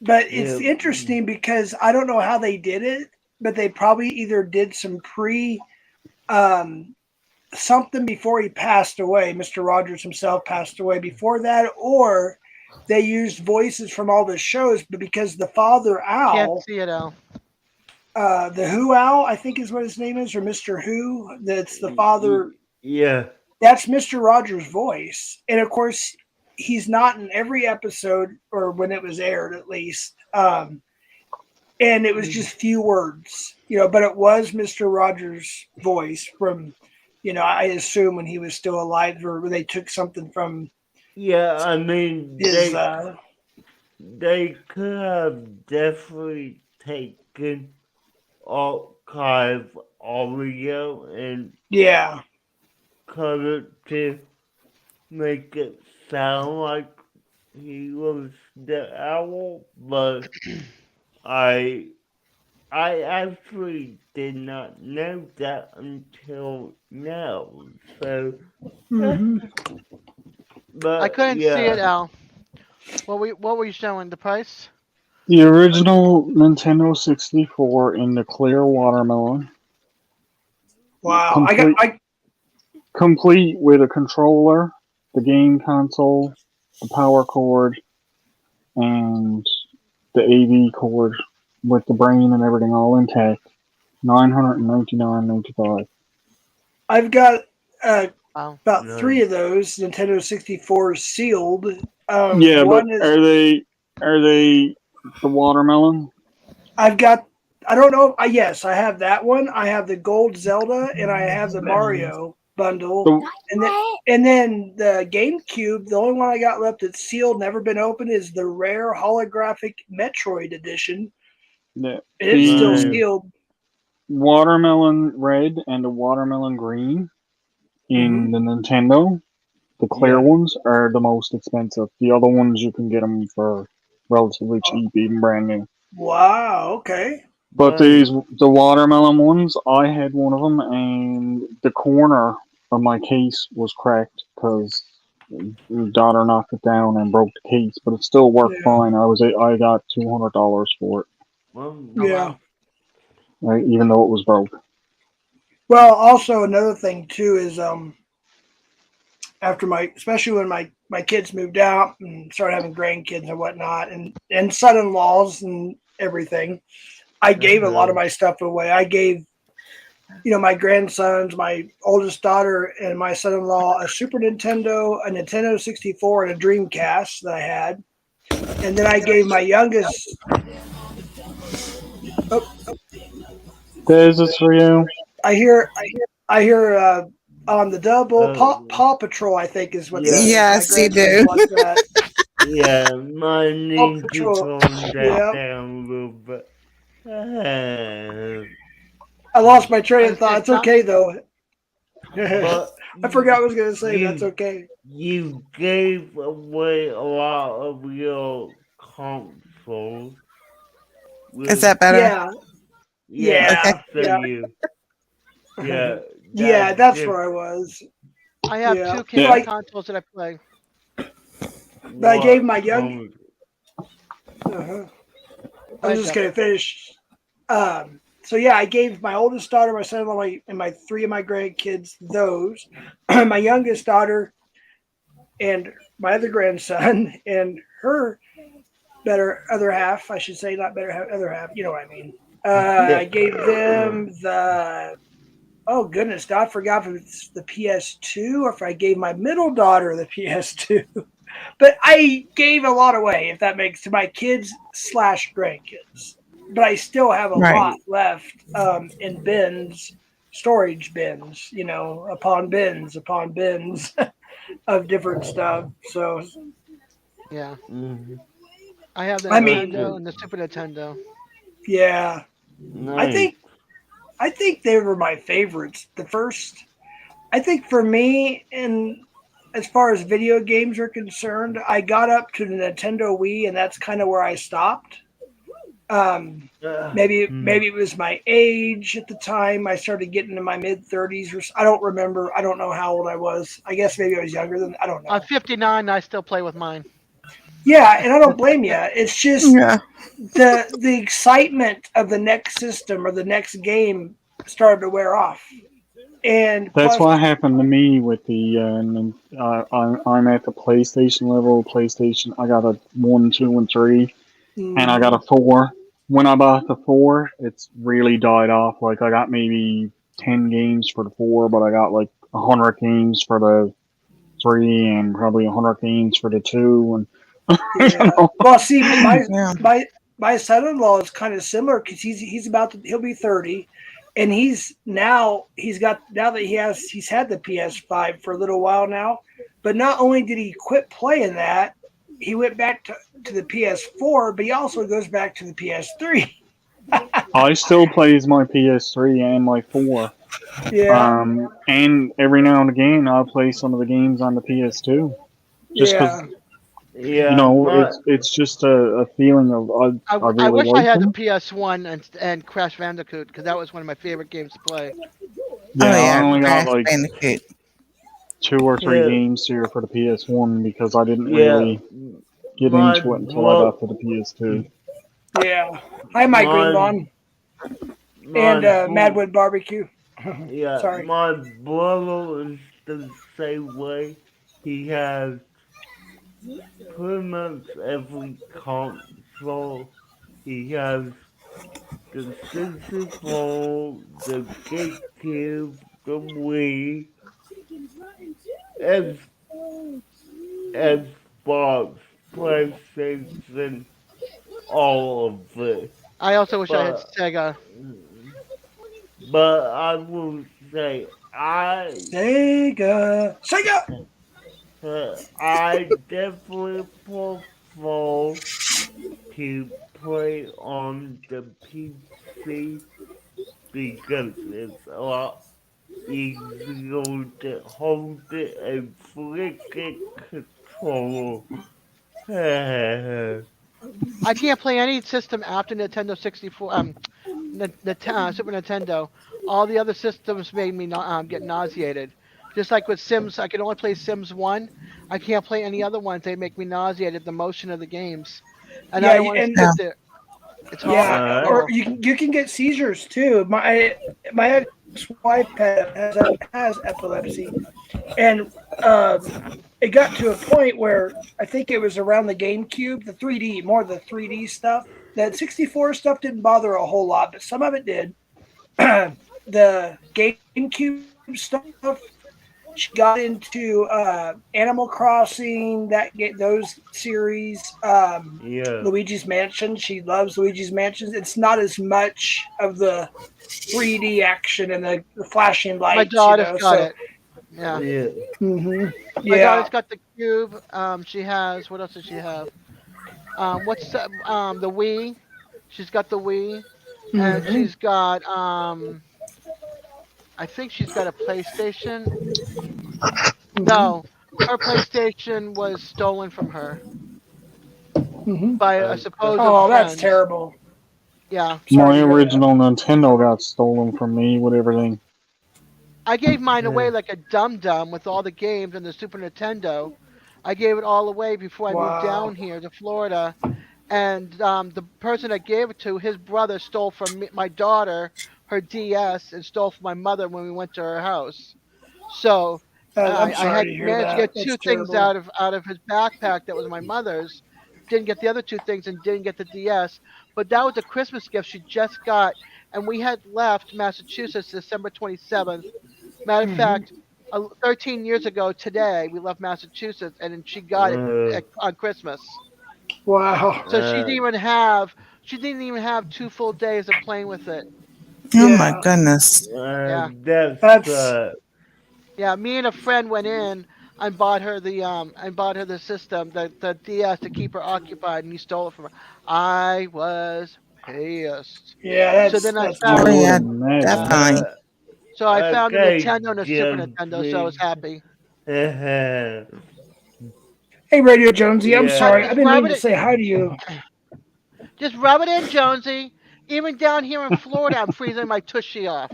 but it's interesting because I don't know how they did it, but they probably either did some something before he passed away. Mr. Rogers himself passed away before that, or they used voices from all the shows, but because the father Owl, can't see it, Al. The Who Owl, I think is what his name is, or Mr. Who. That's the father. Yeah, that's Mr. Rogers' voice, and of course, he's not in every episode, or when it was aired, at least. And it was just few words, but it was Mr. Rogers' voice from, I assume when he was still alive, or they took something from. Yeah, I mean, his, they could have definitely taken archive audio and cut it to make it sound like he was the owl, but I actually did not know that until now. So, but I couldn't see it, Al. What were you showing? The price? The original Nintendo 64 in the clear watermelon. Wow, complete with a controller, the game console, the power cord, and the AV cord with the brain and everything all intact. $999.95. I've got about 3 of those Nintendo 64 sealed. Yeah, but are they the watermelon? I've got I don't know. Yes, I have that one. I have the gold Zelda, and I have the Mario bundle, The, and then the GameCube. The only one I got left that's sealed, never been opened, is the rare holographic Metroid edition. the, It's still the sealed. watermelon red and the watermelon green in Mhm. the Nintendo, the clear Yeah. ones are the most expensive. The other ones you can get them for relatively cheap, even brand new. Wow. Okay. But Right. the watermelon ones, I had one of them, and the corner of my case was cracked because daughter knocked it down and broke the case, but it still worked Yeah. fine. I got $200 for it, Well, Oh Yeah. wow. right, even though it was broke. Well, also another thing too is after especially when my kids moved out and started having grandkids and whatnot, and son-in-laws and everything, I gave a lot of my stuff away. I gave my grandsons, my oldest daughter, and my son-in-law a Super Nintendo, a Nintendo 64, and a Dreamcast that I had, and then I gave my youngest. Oh, There's this for you. I hear on the double uh, Paw Patrol. I think is what that yeah, is. My Yes, you grandsons do. watch that. yeah, might Paw need to Patrol. calm that Yeah. down a little bit. I lost my train I of thought. said It's okay though. but I forgot what I was going to say. That's you okay. you gave away a lot of your consoles. Is With, that better? Yeah, yeah, Okay. yeah, so yeah, yeah, yeah. that's That's just where I was. I have Yeah, two but Yeah. consoles that I play. I gave what my young. comes. Uh-huh. I Go was ahead, just Jeff. going to finish. So yeah, I gave my oldest daughter, my son-in-law, and my three of my grandkids those. My youngest daughter and my other grandson and her better other half, I should say, not better half, other half. You know what I mean? Yeah. I gave them the. Oh goodness, now I forgot if it's the PS2 or if I gave my middle daughter the PS2. But I gave a lot away, if that makes to my kids slash grandkids. But I still have a Right. lot left in bins, storage bins. Upon bins of different stuff. So Yeah. Mhm. I have the I That's mean, Nintendo it. and the Super Nintendo. yeah, I Nice. think I think they were my favorites. The first, I think for me, and as far as video games are concerned, I got up to the Nintendo Wii, and that's kind of where I stopped. Um, maybe Hmm. maybe it was my age at the time. I started getting into my mid 30s, or I don't remember. I don't know how old I was. I guess maybe I was younger than. I don't I'm know. 59. I still play with mine. Yeah, and I don't blame you. It's just Yeah. the excitement of the next system or the next game started to wear off. And That's plus, what happened to me with the. I'm at the PlayStation level. PlayStation. I got a 1, 2, and 3, and I got a mhm, 4. When I bought the 4, it's really died off. Like I got maybe 10 games for the 4, but I got like 100 games for the 3, and probably 100 games for the 2, and you yeah. know. Well, see, my Yeah. my my son-in-law is kind of similar because he'll be 30, and now that he's had the PS5 for a little while now, but not only did he quit playing that, he went back to the PS4, but he also goes back to the PS3. I still plays my PS3 and my 4. Yeah, And every now and again, I'll play some of the games on the PS2. Just because, yeah, Yeah, my it's just a feeling of I I really wish I like had the them. PS1 and Crash Bandicoot because that was one of my favorite games to play. Oh Yeah, I yeah. only got Crash like Bandicoot. 2 or 3 games yeah here for the PS1 because I didn't yeah really get my into it until I bro got to the PS2. yeah. Hi, Mike my Greenlawn my and bro Madwood Barbecue. yeah Sorry. my brother is the same way. He has pretty much every console. He has the 64, the GameCube, the Wii, X, Xbox, PlayStation, all of it. I also wish I had but Sega. but I will say Sega. I definitely prefer to play on the PC because it's a lot easier to hold it and flick it control. I can't play any system after Nintendo 64. Super Nintendo. All the other systems made me get nauseated. Just like with Sims, I can only play Sims 1. I can't play any other ones. They make me nauseated. The motion of the games, and I Yeah, don't want to and sit Yeah. there. It's yeah, Alright. or horrible. you can get seizures too. My ex-wife has epilepsy, and it got to a point where I think it was around the GameCube, the 3D, more of the 3D stuff. That 64 stuff didn't bother a whole lot, but some of it did. The GameCube stuff, she got into Animal Crossing, those series, Yeah. Luigi's Mansion. She loves Luigi's Mansion. It's not as much of the 3D action and the flashing My lights, daughter's got So, it. Yeah, Yeah. my yeah. daughter's got the cube. She has. What else does she have? The Wii? She's got the Wii, and Mhm. she's got I think she's got a PlayStation. No, her PlayStation was stolen from her Mhm. by a Okay. supposed Oh, that's friend. terrible. Yeah, Sorry My to hear that. original Nintendo got stolen from me with everything. I gave mine away like a dum dum with all the games and the Super Nintendo. I gave it all away before I moved Wow. down here to Florida, and the person I gave it to, his brother stole from my daughter her DS and stole from my mother when we went to her house. So I'm I sorry had to hear managed to that. get That's two things terrible. out of his backpack that was my mother's. Didn't get the other two things and didn't get the DS. But that was a Christmas gift she just got, and we had left Massachusetts December 27th. Matter of Hmm. fact, 13 years ago today we left Massachusetts, and then she got it Uh, on Christmas. Wow. So uh, she didn't even have 2 full days of playing with it. Oh my Yeah. goodness. Yeah. that's That's Yeah, me and a friend went in and bought her the system, the DS to keep her occupied, and he stole it from her. I was pissed. yeah. So then That's Oh I would yeah, terrible. uh, imagine. definitely. so I found the okay, Nintendo and the Super Nintendo, so I was jumping. happy. Hey, Radio Jonesy. I'm Yeah. sorry. Just I've been rub meaning to it, say hi to you. just rub it in, Jonesy. Even down here in Florida, I'm freezing my tushy off.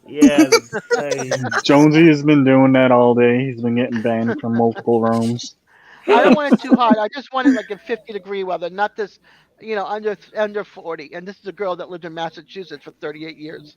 Yeah, same. Jonesy has been doing that all day. He's been getting banned from multiple rooms. I don't want it too hot. I just want it like in 50-degree weather, not this, under 40. And this is a girl that lived in Massachusetts for 38 years.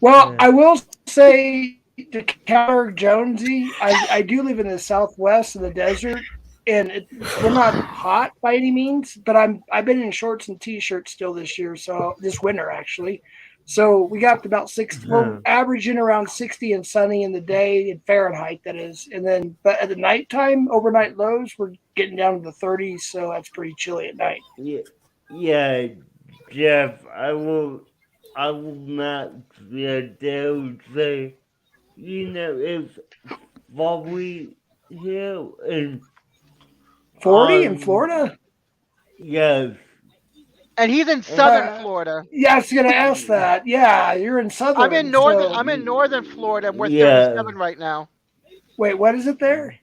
Well, I will say to counter Jonesy, I do live in the southwest of the desert, and we're not hot by any means, but I've been in shorts and t-shirts still this year, so this winter actually. So we got up to about 60. We're averaging around 60 and sunny in the day in Fahrenheit, that is, and then but at the nighttime, overnight lows, we're getting down to the 30s, so that's pretty chilly at night. Yeah, yeah, Jeff, I will not dare say, it's foggy here, and 40 in um, Florida. yes, And he's in southern Uh, Florida. yeah, I was gonna ask that. Yeah, you're in southern, so I'm in northern Florida, and we're yeah, 37 right now. wait, what is it there?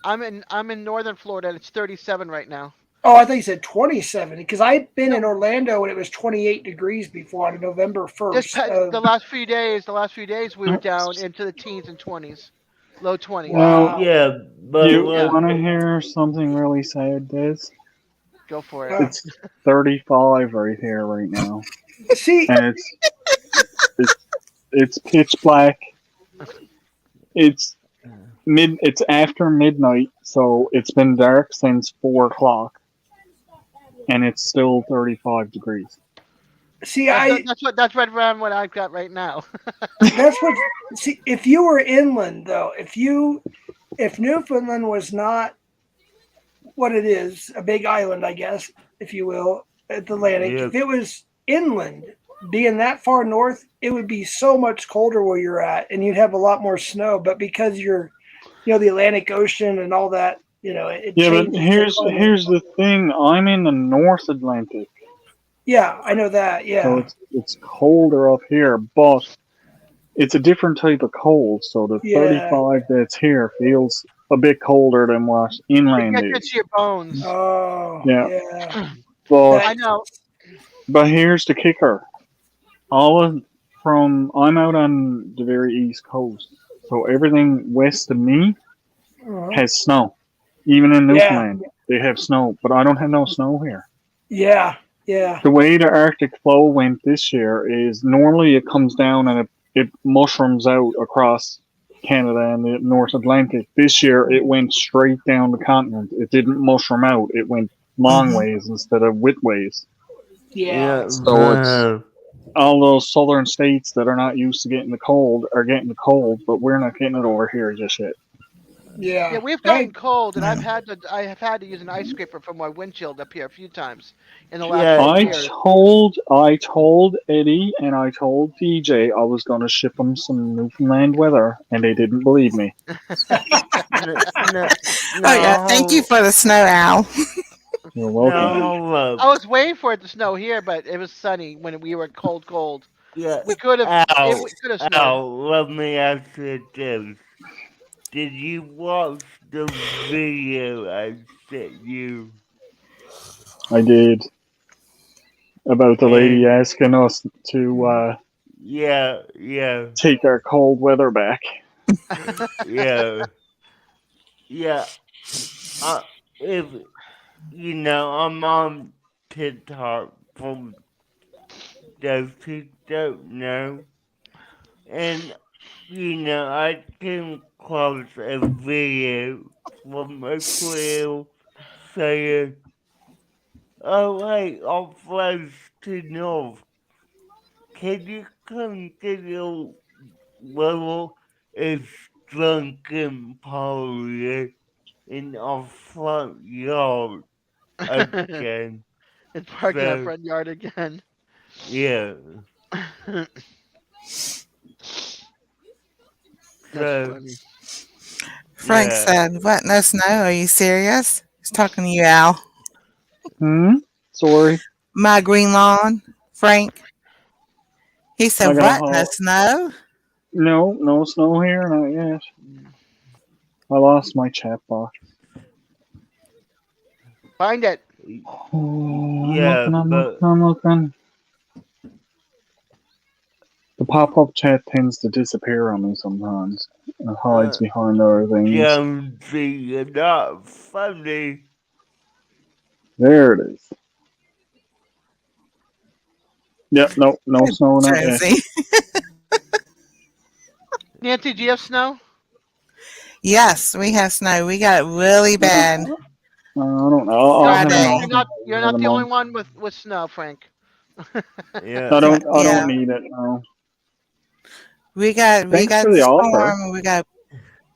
I'm in northern Florida, and it's 37 right now. Oh, I thought you said 27 because I've been No, in Orlando and it was 28 degrees before on November 1st. the last few days, we were down into the teens and 20s, low 20s. Well, Wow. yeah, but you Yeah, want to hear something really sad, Des? go for it. Uh, It's 35 right here right now, see, and it's it's pitch black. It's It's after midnight, so it's been dark since 4 o'clock, and it's still 35 degrees. see, I That's right around what I've got right now. that's what. See, if you were inland though, if Newfoundland was not what it is, a big island, I guess, if you will, Atlantic. Yep. If it was inland, being that far north, it would be so much colder where you're at, and you'd have a lot more snow. But because you're, the Atlantic Ocean and all that, it Yeah, but changes. here's the thing. I'm in the North Atlantic, Yeah, I know that. so Yeah, it's colder up here, but it's a different type of cold. So the yeah. 35 that's here feels a bit colder than what It inland gets into is. your bones. Oh, Yeah. yeah. But I know. here's the kicker. I'm out on the very east coast, so everything west of me Uh-huh. has snow. Even in Yeah. Newfoundland, they have snow, but I don't have no snow here. Yeah, yeah. The way the Arctic flow went this year is normally it comes down and it mushrooms out across Canada and the North Atlantic. This year it went straight down the continent. It didn't mushroom out. It went long ways instead of width ways. Yeah. So it's all those southern states that are not used to getting the cold are getting the cold, but we're not getting it over here just yet. Yeah. Yeah, we've Hey, gotten cold, and I have had to use an ice scraper for my windshield up here a few times in the last few years. I told Eddie and I told DJ I was going to ship them some Newfoundland weather, and they didn't believe me. No, Oh yeah, thank you for the snow, Al. You're welcome. no, I was waiting for it to snow here, but it was sunny when we were cold. yeah. We could have. Al, It could have snowed. Al, let me ask you this. Did you watch the video I sent you? I did. About the lady And asking us to yeah, take our cold weather back. yeah, yeah. If I'm on TikTok from those who don't know, and I came across a video from a crew saying, "Oh hey, I'm friends to North. Can you come get your little is drunken party in our front yard again?" It's parking our So front yard again. yeah, That's so funny. Frank yeah. said, "What? No snow? Are you serious?" He's talking to you, Al. Sorry. My green lawn, Frank. He I said, got a "What? No whole. snow?" No snow here, not yet. I lost my chat box. Find it. Oh, Yeah, but I'm looking. The pop-up chat tends to disappear on me sometimes. It hides behind other things. Jonesy, you're not funny. There it is. Yep, no snow, not yet. Jonesy. Nancy, do you have snow? Yes, we have snow. We got it really bad I don't know. I'll have Friday. enough. You're not the only one with snow, Frank. Yeah. I don't Yeah. need it. No. We got Thanks for the offer. storm. We got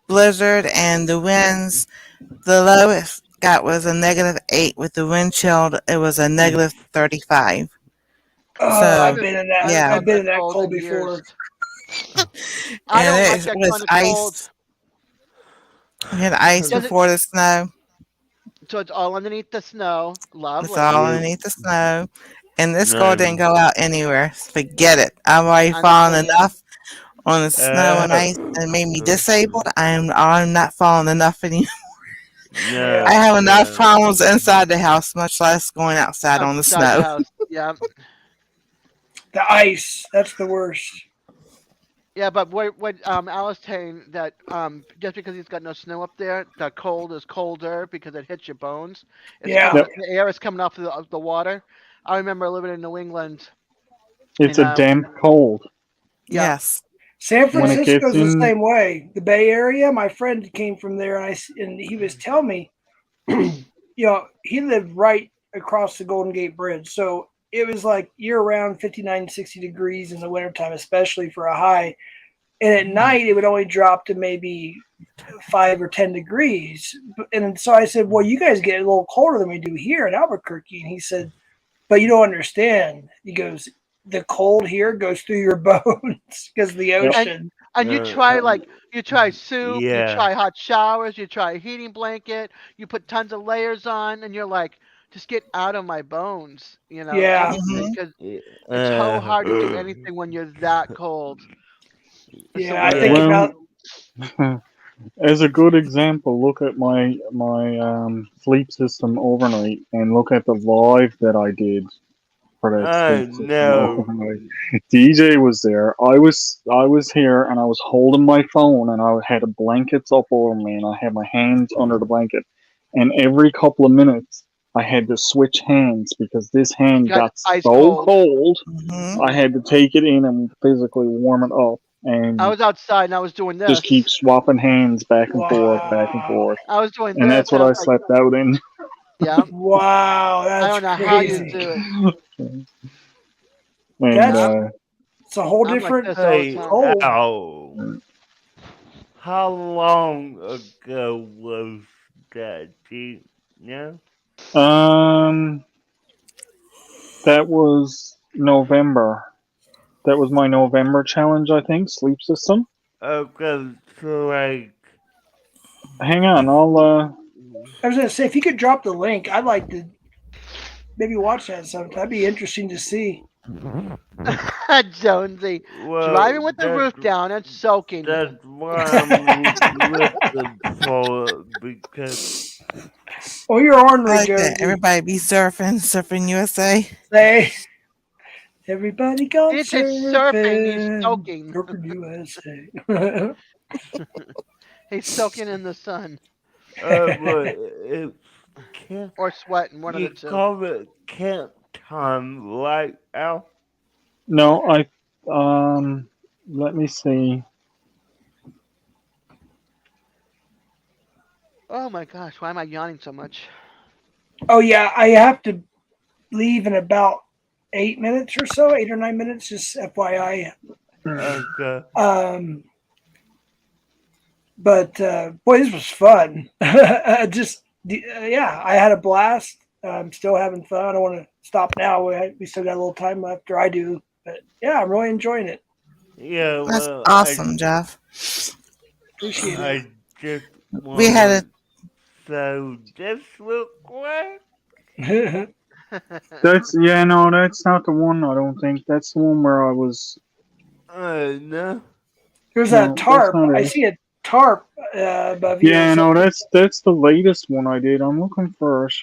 blizzard and the winds. The lowest got was a -8 with the wind chill. It was a -35. Oh, So I've been in that. yeah. I've been in that Cold cold in before. years. I don't and like it that was kind of ice. cold. We had ice Does it? before the snow. So it's all underneath the snow. It's Lovely. all Yeah. underneath the snow. And this girl didn't No. go out anywhere. Forget it. I've already fallen Understand. enough on the snow and ice and made me disabled. I'm not falling enough anymore. No. I have enough No. problems inside the house, much less going outside on the Outside the snow. house. Yeah. The ice. That's the worst. Yeah, but what Alice saying that just because he's got no snow up there, the cold is colder because it hits your bones. It's Yeah. coming, the air is coming off of the water. I remember living in New England. It's and, a damp cold. Yeah. Yes. San When it gets Francisco's the in- same way. The Bay Area. My friend came from there, and he was telling me, he lived right across the Golden Gate Bridge, so it was like year-round 59, 60 degrees in the wintertime, especially for a high. And at night, it would only drop to maybe 5 or 10 degrees. And so I said, well, you guys get a little colder than we do here in Albuquerque. And he said, but you don't understand. He goes, the cold here goes through your bones because of the Yep. ocean. And you try soup, you yeah. try hot showers, you try a heating blanket, you put tons of layers on, and you're like, just get out of my bones, Yeah. anything, Mhm. because it's so hard to do anything when you're that cold. Yeah, I think Yeah. about As a good example, look at my sleep system overnight, and look at the live that I did for that sleep system No. overnight. DJ was there. I was here, and I was holding my phone, and I had blankets up over me, and I had my hands under the blanket, and every couple of minutes I had to switch hands because this hand Got got ice so cold. cold. Mhm. I had to take it in and physically warm it up, I and was outside and I was doing just this. keep swapping hands back and forth, back and wow. forth. I was doing And this, that's and what I I was like, slept out in. yeah. Wow, I that's don't know how you crazy. do it. And That's I'm, it's a whole I'm like different this all the Hey, time. cold. ow. How long ago was that? Do you know? um that was November. That was my November challenge, I think, sleep system. Okay, so like, Hang on, I was gonna say if you could drop the link, I'd like to maybe watch that sometime. That'd be interesting to see. Jonesy, well, driving with the roof down and soaking. that's why I'm looking for it because Oh, you're I ornery, like that. Jonesy. Everybody be surfing USA. Say everybody He gone didn't say surfing, he's surfing. soaking. Surfing USA. He's soaking in the sun but it can't. or sweating, one of the You two. call it camp time, right, Al? no, I let me see. Oh my gosh, why am I yawning so much? Oh yeah, I have to leave in about 8 minutes or so, 8 or 9 minutes. Just FYI. Okay. But boy, this was fun. Yeah, I had a blast. I'm still having fun. I don't want to stop now. We still got a little time left, or I do. But yeah, I'm really enjoying it. Yeah, That's well, awesome, Jeff. Appreciate it. I just We had want so this real quick. That's not the one. I don't think that's the one where I was. No. There's a No, that's tarp. not I it. see a tarp above you. Yeah, no, that's the latest one I did. I'm looking for it.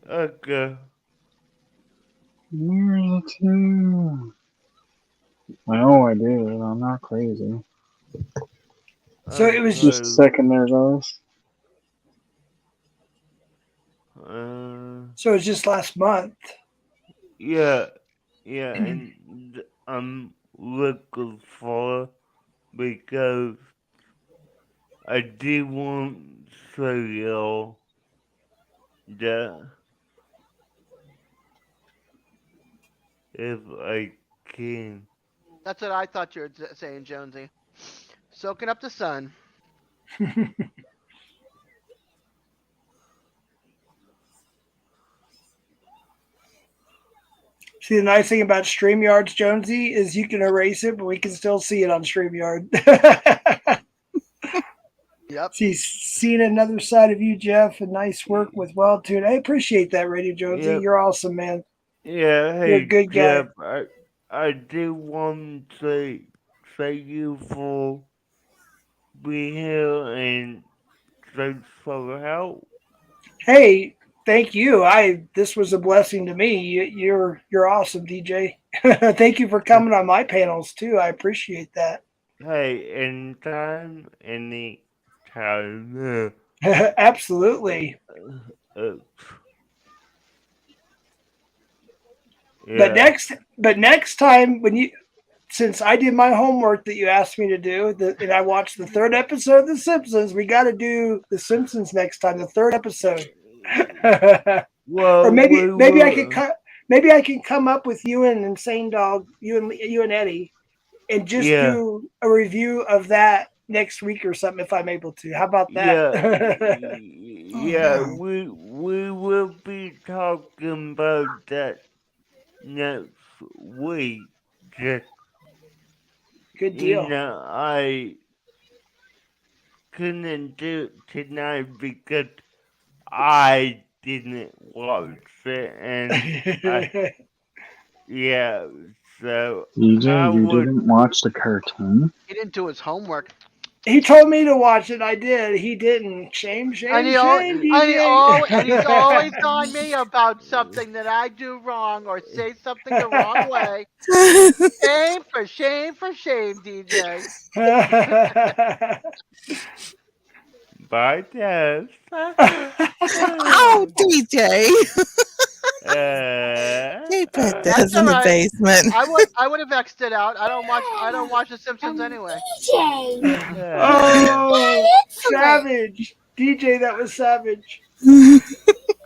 Okay. Where's it to? I know I did. I'm not crazy. So it was Just a second there, guys. So it was just last month. Yeah, and I'm looking for because I do want to show y'all that if I can. That's what I thought you were saying, Jonesy. Soaking up the sun. See, the nice thing about StreamYards, Jonesy, is you can erase it, but we can still see it on StreamYard. Yep. She's seen another side of you, Jeff, and nice work with Toon. I appreciate that, Radio Jonesy. Yep. You're awesome, man. Yeah, You're a hey good guy. Jeff, I do want to thank you for being here and thanks for the help. Hey, thank you. This was a blessing to me. You're awesome, DJ. Thank you for coming on my panels too. I appreciate that. Hey, anytime. Absolutely. Uh, But yeah, next time since I did my homework that you asked me to do, and I watched the third episode of The Simpsons, we got to do The Simpsons next time, the third episode. well, Or maybe I will. could maybe I can come up with you and Insane Dog, you and Eddie, and just Yeah, do a review of that next week or something if I'm able to. How about Yeah, that? yeah, we will be talking about that next week. Just Good deal. I couldn't do it tonight because I didn't watch it, and yeah. So DJ, how you would didn't watch the cartoon? He didn't do his homework. He told me to watch it. I did. He didn't. Shame, And shame, he shame, and he's always DJ. on me about something that I do wrong or say something the wrong way. Shame for shame, DJ. by test? Oh, DJ. He put That's this all in the right. basement. I would have X'd it out. I don't watch The Simpsons anyway. DJ. Oh, savage. DJ, that was savage.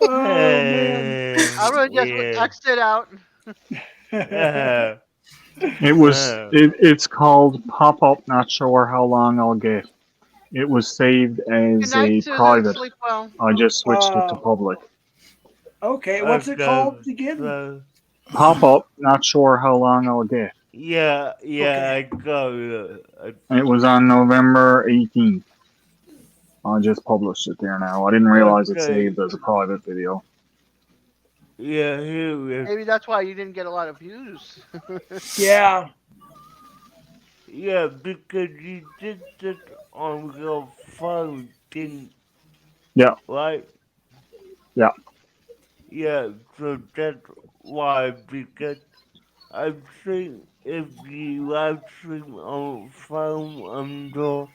Oh, man. I would have just X'd it out. It's called Pop Up. Not sure how long I'll get. It was saved Good as night, a Susan. private. Sleep well. I just switched it to public. Okay, what's it called again? Pop Up. Not sure how long I'll get. Yeah, Okay. I got it. It was on November 18th. I just published it there now. I didn't realize it saved as a private video. Yeah, here we go. Maybe that's why you didn't get a lot of views. Yeah. Yeah, because you did it on your phone, didn't Yeah. right? Yeah. Yeah, so that's why, because I've seen if you live stream on phone under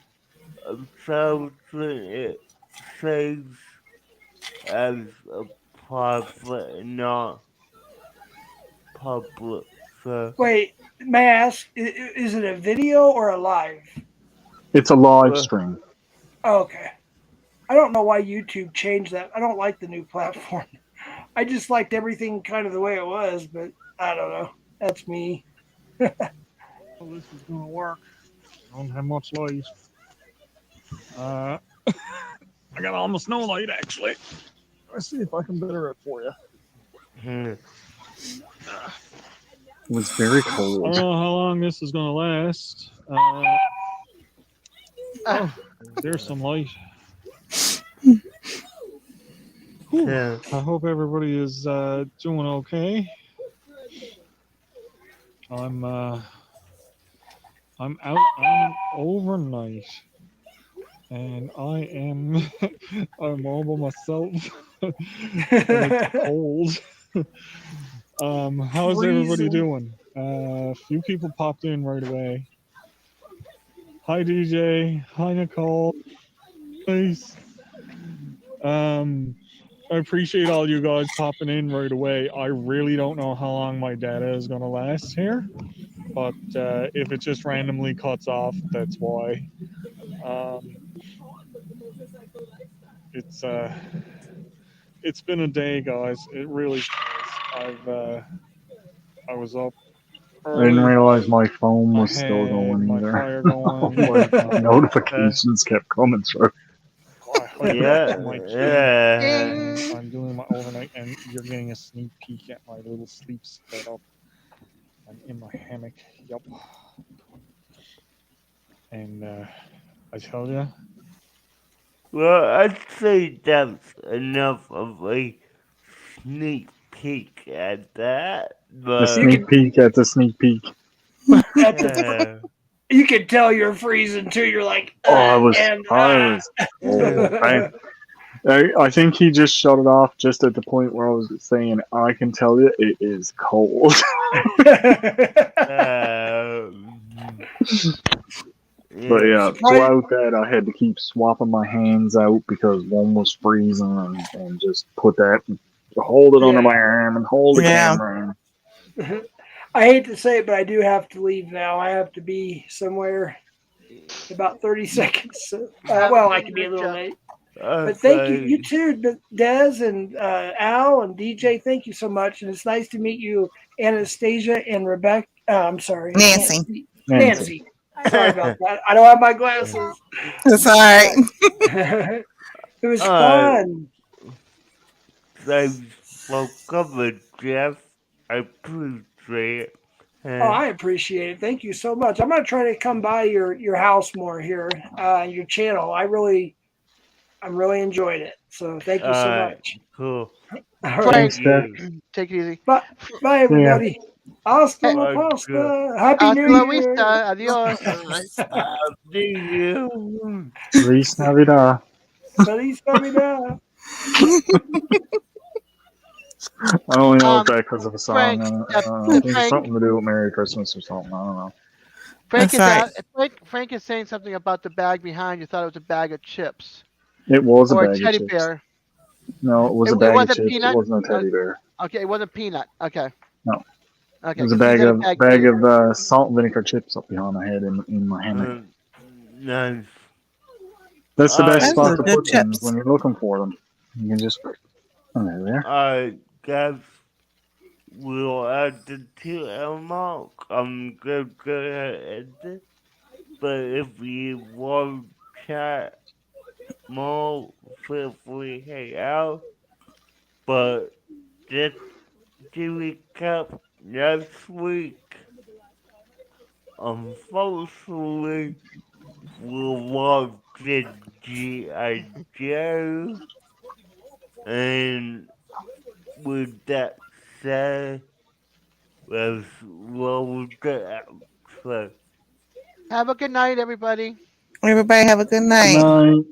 a cell screen, it saves as a private, not public. So Wait, may I ask, is it a video or a live? It's a live stream. Okay. I don't know why YouTube changed that. I don't like the new platform. I just liked everything kind of the way it was, but I don't know. That's me. Well, this is going to work. I don't have much light. I got almost no light, actually. Let's see if I can better it for you. It was very cold. I don't know how long this is going to last. There's some light. yeah. I hope everybody is doing okay. I'm out on overnight, and I am I'm all by myself. And it's cold. How's everybody doing? A few people popped in right away. Hi DJ. Hi Nicole. Nice. I appreciate all you guys popping in right away. I really don't know how long my data is going to last here, but if it just randomly cuts off, that's why. It's been a day, guys. It really has. I was up early. I didn't realize my phone was still going either. Fire going. Notifications kept coming through. Yeah. I'm doing my overnight, and you're getting a sneak peek at my little sleep setup. I'm in my hammock. Yup. And I tell you. Well, I'd say that's enough of a sneak peek at that. But A sneak peek at the sneak peek. You can tell you're freezing too. You're like, I was. I think he just shut it off just at the point where I was saying, I can tell you it is cold. But yeah, throughout that, I had to keep swapping my hands out because one was freezing and just put that, hold it under my arm and hold the camera. I hate to say it, but I do have to leave now. I have to be somewhere in about 30 seconds. So, well, I can be a little late. But thank you, you too, Des and Al and DJ. Thank you so much, and it's nice to meet you, Anastasia and Rebecca. I'm sorry, Nancy. Nancy. Sorry about that. I don't have my glasses. It's all right. It was Uh, fun. Thanks for coming, Jeff. I appreciate it. Oh, I appreciate it. Thank you so much. I'm gonna try to come by your house more here, your channel. I'm really enjoying it. So thank you so much. Cool. All right. Frank, Thanks, Jeff. take it easy. Bye, bye Yeah. everybody. Hasta Hey, la Good. pasta. Happy hasta New la Year. vista. Adios. Do you? Feliz Navidad. Feliz Navidad. I only know that Um, because of a song. Frank, I think it's Frank, something to do with Merry Christmas or something. I don't know. Frank That's is right. Frank is saying something about the bag behind. You thought it was a bag of chips It was a or a bag of teddy chips. bear. No, it was It, a it bag of wasn't chips. It peanut. wasn't a teddy bear. Okay, it wasn't peanut. Okay, No, it okay, was a because he bag said a of bag bag too. of salt and vinegar chips up behind my head in my hammock. Nice. That's the best Alright, Those spot are to good put things chips. when you're looking for them. You can just oh, there. guys, we'll add the 2 hour mark. I'm gonna go ahead and end it. But if you want to chat more, feel free to hang out. But just to recap, next week, unfortunately, we'll watch the G.I. Joe. And with that said, let's roll the outro. Have a good night, everybody. Everybody have a good Good night. night.